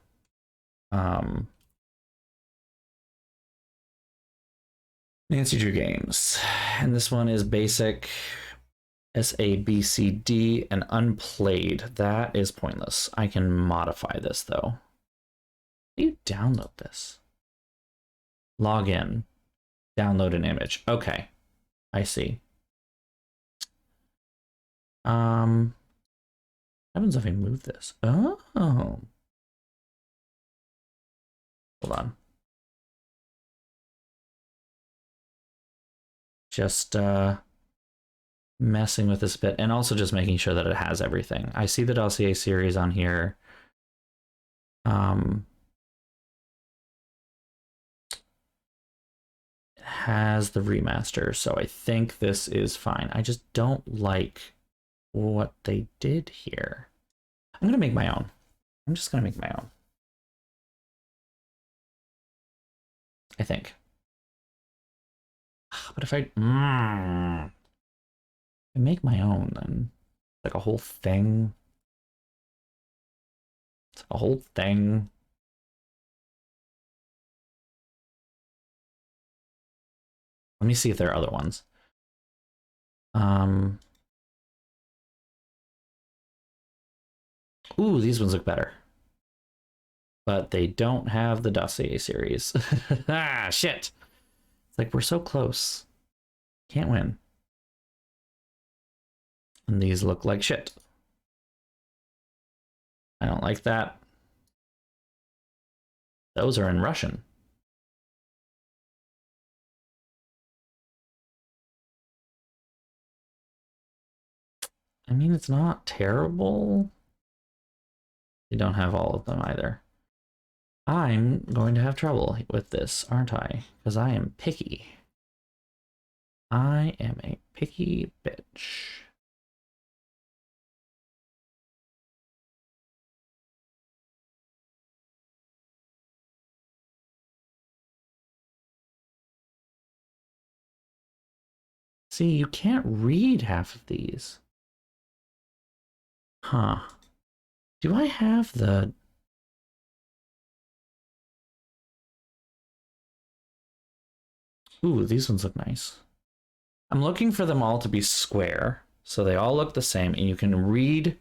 Nancy Drew games. And this one is basic, SABCD, and unplayed. That is pointless. I can modify this though. How do you download this? Log in. Download an image. Okay. I see. What happens if I move this? Oh. Hold on. Just messing with this a bit, and also just making sure that it has everything. I see the Dossier series on here. It has the remaster, so I think this is fine. I just don't like what they did here. I'm gonna make my own. I'm just gonna make my own. I think. But if I make my own, then like a whole thing. It's a whole thing. Let me see if there are other ones. Ooh, these ones look better. But they don't have the dossier series. Ah, shit. It's like we're so close. Can't win. And these look like shit. I don't like that. Those are in Russian. I mean, it's not terrible. They don't have all of them either. I'm going to have trouble with this, aren't I? Because I am picky. I am a picky bitch. See, you can't read half of these. Huh. Do I have the... Ooh, these ones look nice. I'm looking for them all to be square, so they all look the same, and you can read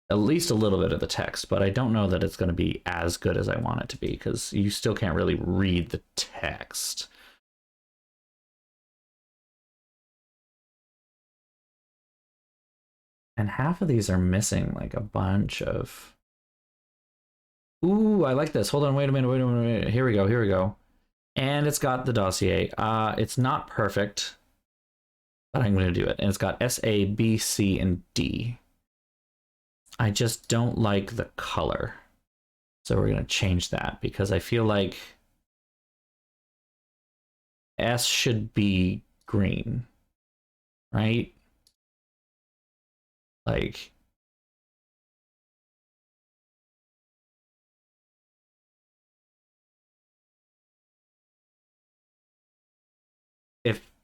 at least a little bit of the text, but I don't know that it's going to be as good as I want it to be, because you still can't really read the text. And half of these are missing like a bunch of... Ooh, I like this. Hold on, wait a minute. Here we go. And it's got the dossier. It's not perfect, but I'm going to do it. And it's got S, A, B, C, and D. I just don't like the color. So we're going to change that because I feel like S should be green, right? Like,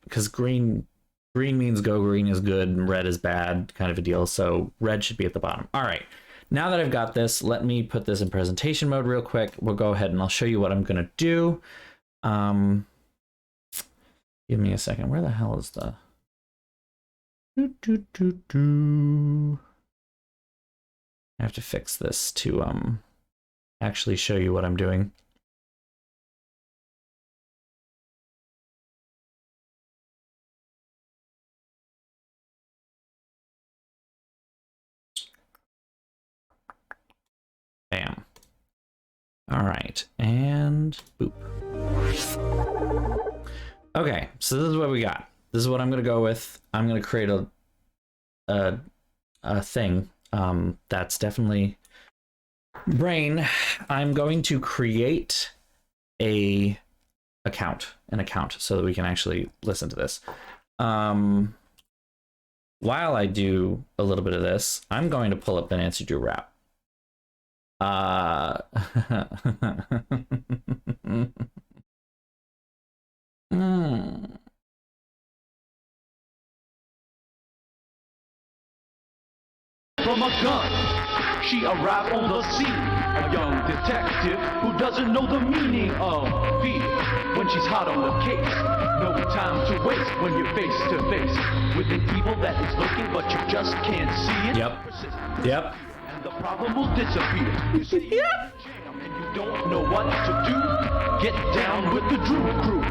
because green means go, green is good, and red is bad, kind of a deal. So red should be at the bottom. All right. Now that I've got this, let me put this in presentation mode real quick. We'll go ahead and I'll show you what I'm going to do. Give me a second. Where the hell is the... I have to fix this to actually show you what I'm doing. Bam. All right, and boop. Okay, so this is what we got. This is what I'm gonna go with. I'm gonna create a thing. That's definitely brain. I'm going to create an account so that we can actually listen to this. While I do a little bit of this, I'm going to pull up the Nancy Drew rap. From a gun, she arrived on the scene. A young detective who doesn't know the meaning of fear. When she's hot on the case, no time to waste when you're face to face with an evil that is looking, but you just can't see it. Yep. And the problem will disappear. You see, yep. And you don't know what to do. Get down with the Drew Crew.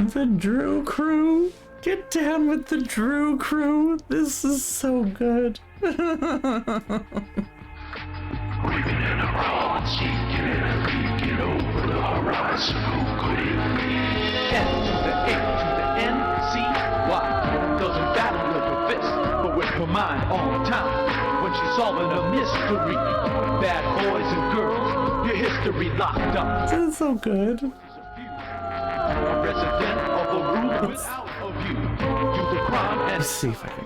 The Drew Crew. Get down with the Drew Crew. This is so good. Creeping in around, seeking and peeking over the horizon. Who could it be? N to the A to the N, C, Y. Doesn't battle with her fist, but with her mind all the time. When she's solving a mystery, bad boys and girls, your history locked up. This is so good. A resident of a room without a view. Do the crime and Let's see if I can.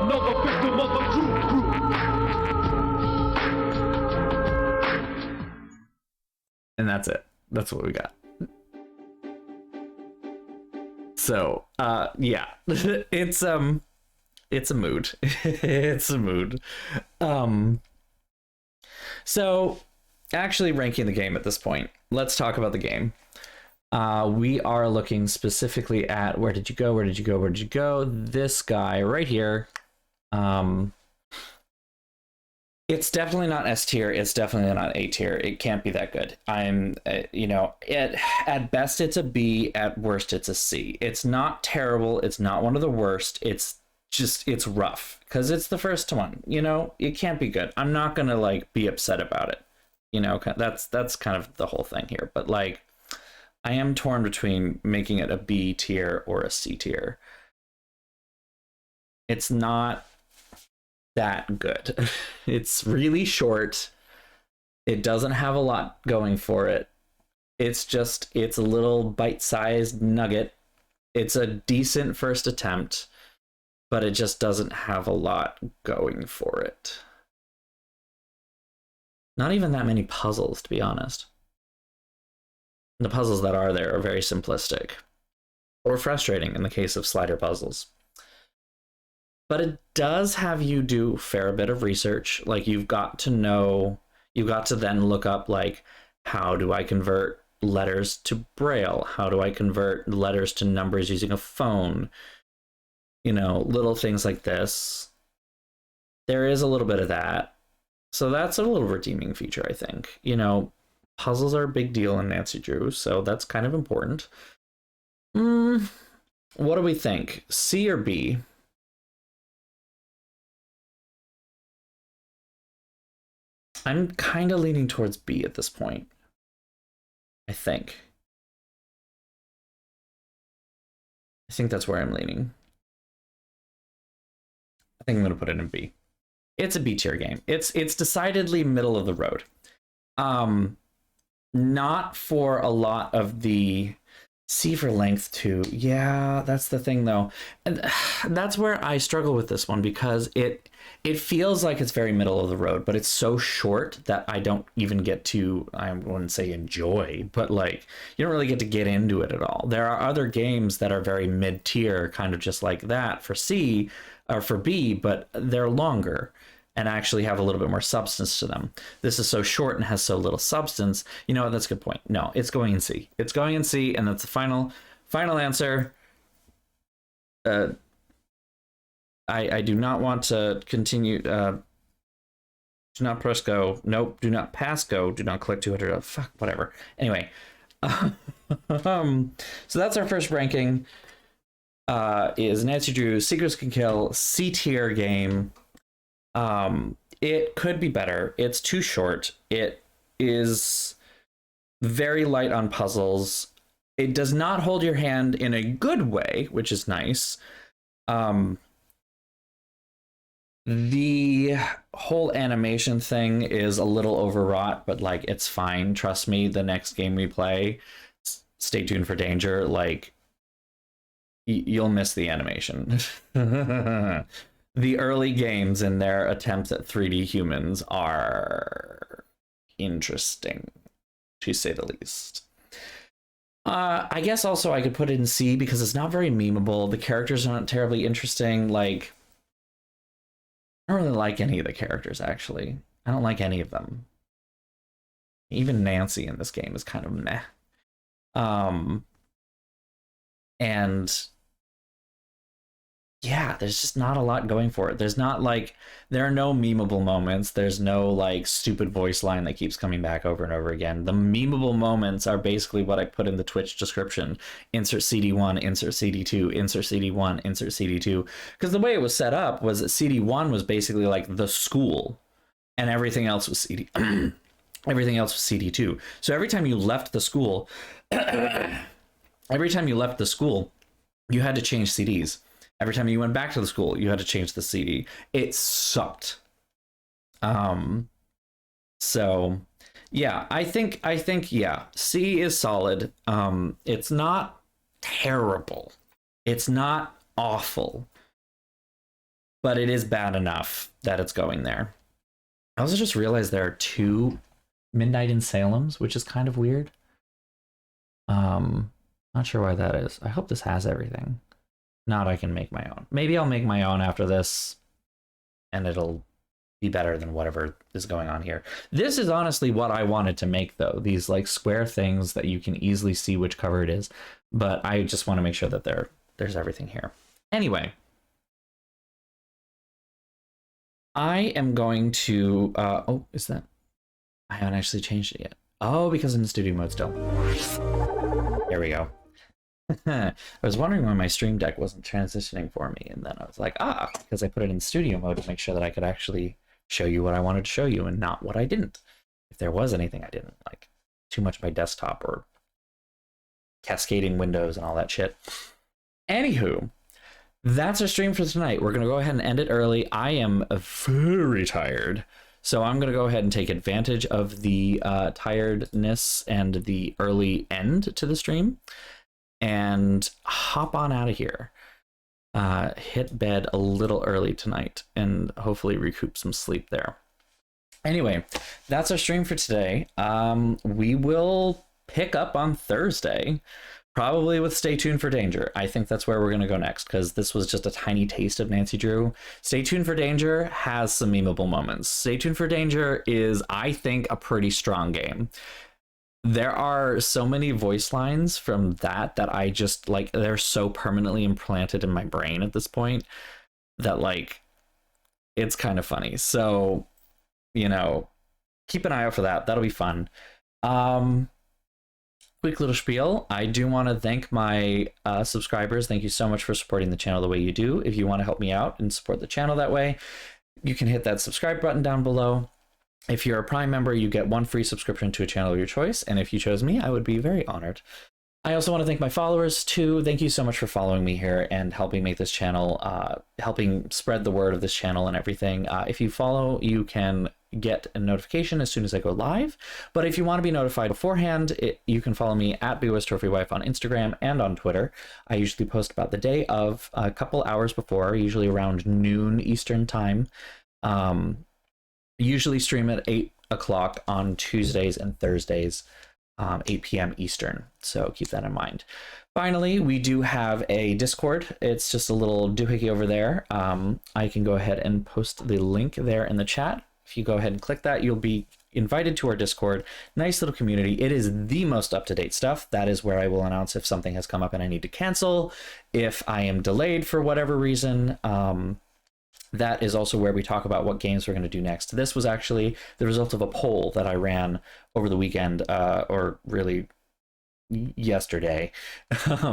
another victim of the Drew Crew. And that's it. That's what we got. So, yeah, it's a mood. It's a mood. So actually ranking the game at this point, let's talk about the game. We are looking specifically at where did you go? This guy right here. It's definitely not S tier. It's definitely not A tier. It can't be that good. I'm, at best it's a B. At worst it's a C. It's not terrible. It's not one of the worst. It's rough because it's the first one. It can't be good. I'm not gonna like be upset about it. That's kind of the whole thing here. But like, I am torn between making it a B tier or a C tier. It's not that good. It's really short. It doesn't have a lot going for it. It's a little bite-sized nugget. It's a decent first attempt, but it just doesn't have a lot going for it. Not even that many puzzles, to be honest. The puzzles that are there are very simplistic or frustrating in the case of slider puzzles. But it does have you do a fair bit of research. Like, you've got to then look up, like, how do I convert letters to Braille? How do I convert letters to numbers using a phone? Little things like this. There is a little bit of that. So that's a little redeeming feature, I think. Puzzles are a big deal in Nancy Drew, so that's kind of important. What do we think? C or B? I'm kind of leaning towards B at this point. I think that's where I'm leaning. I think I'm going to put it in B. It's a B tier game. It's decidedly middle of the road. Not for a lot of the C for length too. Yeah, that's the thing though. And that's where I struggle with this one because it feels like it's very middle of the road, but it's so short that I don't even get to, I wouldn't say enjoy, but like you don't really get into it at all. There are other games that are very mid-tier, kind of just like that for C or for B, but they're longer and actually have a little bit more substance to them. This is so short and has so little substance. You know what? That's a good point. No, it's going in C. It's going in C, and that's the final answer. I do not want to continue. Do not press go. Nope. Do not pass go. Do not click 200. Fuck, whatever. Anyway. So that's our first ranking. Is Nancy Drew Secrets Can Kill C tier game. It could be better. It's too short. It is very light on puzzles. It does not hold your hand in a good way, which is nice. The whole animation thing is a little overwrought, but like it's fine. Trust me, the next game we play, stay tuned for danger. Like you'll miss the animation. The early games in their attempts at 3D humans are interesting, to say the least. I guess also I could put it in C because it's not very memeable. The characters aren't terribly interesting. Like, I don't really like any of the characters, actually. I don't like any of them. Even Nancy in this game is kind of meh. And yeah, there's just not a lot going for it. There are no memeable moments. There's no like stupid voice line that keeps coming back over and over again. The memeable moments are basically what I put in the Twitch description. Insert CD1, insert CD2, insert CD1, insert CD2. Because the way it was set up was that CD1 was basically like the school and everything else was everything else was CD2. So every time you left the school, you had to change CDs. Every time you went back to the school, you had to change the CD. It sucked. So yeah, I think yeah, C is solid. It's not terrible. It's not awful. But it is bad enough that it's going there. I also just realized there are 2 Midnight in Salem's, which is kind of weird. Not sure why that is. I hope this has everything. Not, I can make my own. Maybe I'll make my own after this, and it'll be better than whatever is going on here. This is honestly what I wanted to make, though. These like square things that you can easily see which cover it is. But I just want to make sure that there's everything here. Anyway, I am going to... oh, is that... I haven't actually changed it yet. Oh, because I'm in studio mode still. There we go. I was wondering why my stream deck wasn't transitioning for me, and then I was like, because I put it in studio mode to make sure that I could actually show you what I wanted to show you and not what I didn't. If there was anything I didn't, like too much of my desktop or cascading windows and all that shit. Anywho, that's our stream for tonight. We're going to go ahead and end it early. I am very tired, so I'm going to go ahead and take advantage of the tiredness and the early end to the stream and hop on out of here. Hit bed a little early tonight and hopefully recoup some sleep there. Anyway, that's our stream for today. We will pick up on Thursday, probably with Stay Tuned for Danger. I think that's where we're going to go next, because this was just a tiny taste of Nancy Drew. Stay Tuned for Danger has some memeable moments. Stay Tuned for Danger is, I think, a pretty strong game. There are so many voice lines from that I just like, they're so permanently implanted in my brain at this point that like it's kind of funny. So, you know, keep an eye out for that. That'll be fun. Quick little spiel. I do want to thank my subscribers. Thank you so much for supporting the channel the way you do. If you want to help me out and support the channel that way, you can hit that subscribe button down below. If you're a Prime member, you get one free subscription to a channel of your choice, and if you chose me, I would be very honored. I also want to thank my followers, too. Thank you so much for following me here and helping make this channel, helping spread the word of this channel and everything. If you follow, you can get a notification as soon as I go live, but if you want to be notified beforehand, you can follow me at BOSTrophyWife on Instagram and on Twitter. I usually post about the day of, a couple hours before, usually around noon Eastern time. Usually stream at 8 o'clock on Tuesdays and Thursdays, 8 p.m. Eastern, so keep that in mind. Finally, we do have a Discord. It's just a little doohickey over there. I can go ahead and post the link there in the chat. If you go ahead and click that, you'll be invited to our Discord. Nice little community. It is the most up-to-date stuff. That is where I will announce if something has come up and I need to cancel, if I am delayed for whatever reason. That is also where we talk about what games we're going to do next. This was actually the result of a poll that I ran over the weekend, or really yesterday,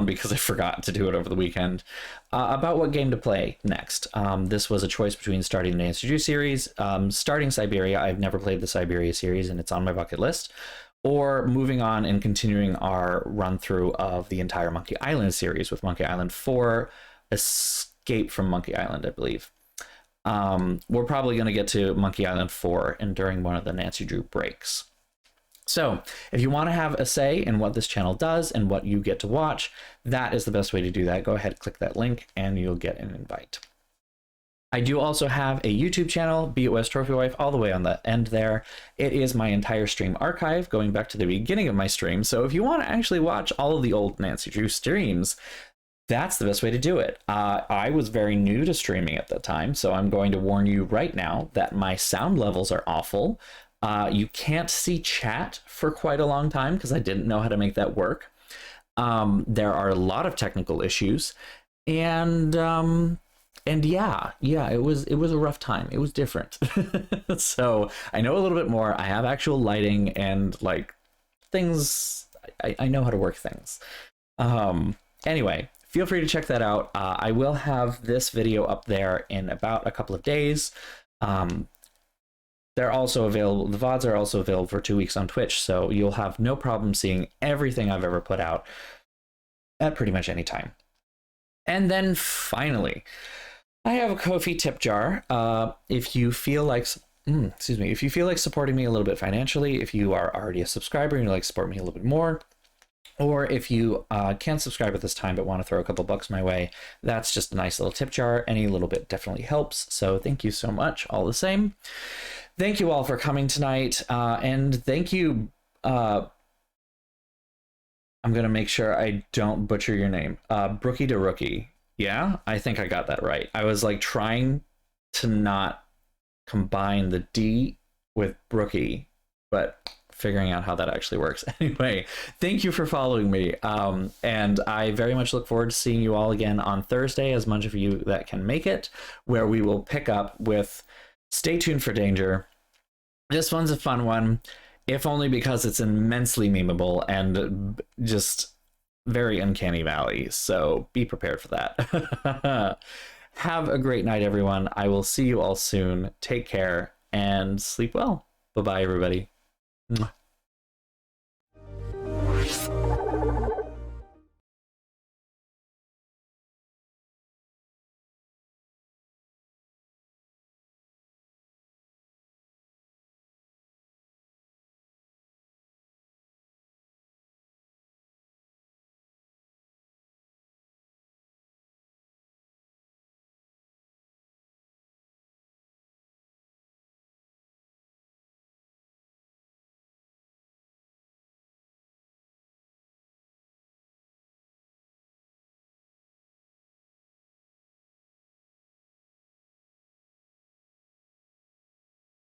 because I forgot to do it over the weekend, about what game to play next. This was a choice between starting the Nancy Drew series, starting Siberia. I've never played the Siberia series, and it's on my bucket list, or moving on and continuing our run-through of the entire Monkey Island series with Monkey Island 4, Escape from Monkey Island, I believe. We're probably going to get to Monkey Island 4 and during one of the Nancy Drew breaks. So if you want to have a say in what this channel does and what you get to watch, that is the best way to do that. Go ahead, click that link, and you'll get an invite. I do also have a YouTube channel, BOSTrophyWife, all the way on the end there. It is my entire stream archive going back to the beginning of my stream. So if you want to actually watch all of the old Nancy Drew streams, that's the best way to do it. I was very new to streaming at that time, so I'm going to warn you right now that my sound levels are awful. You can't see chat for quite a long time because I didn't know how to make that work. There are a lot of technical issues, and yeah, it was a rough time. It was different. So I know a little bit more. I have actual lighting and like things. I know how to work things. Anyway. Feel free to check that out. I will have this video up there in about a couple of days. They're also available. The VODs are also available for 2 weeks on Twitch, so you'll have no problem seeing everything I've ever put out at pretty much any time. And then finally, I have a Ko-fi tip jar. If you feel like, if you feel like supporting me a little bit financially, if you are already a subscriber and you'd like to support me a little bit more, or if you can't subscribe at this time but want to throw a couple bucks my way, that's just a nice little tip jar. Any little bit definitely helps. So thank you so much all the same. Thank you all for coming tonight. And thank you. I'm gonna make sure I don't butcher your name. Brookie to Rookie. Yeah, I think I got that right. I was like trying to not combine the D with Brookie, but figuring out how that actually works. Anyway, thank you for following me. And I very much look forward to seeing you all again on Thursday, as much of you that can make it, where we will pick up with Stay Tuned for Danger. This one's a fun one, if only because it's immensely memeable and just very uncanny valley. So be prepared for that. Have a great night, everyone. I will see you all soon. Take care and sleep well. Bye-bye, everybody. Mwah.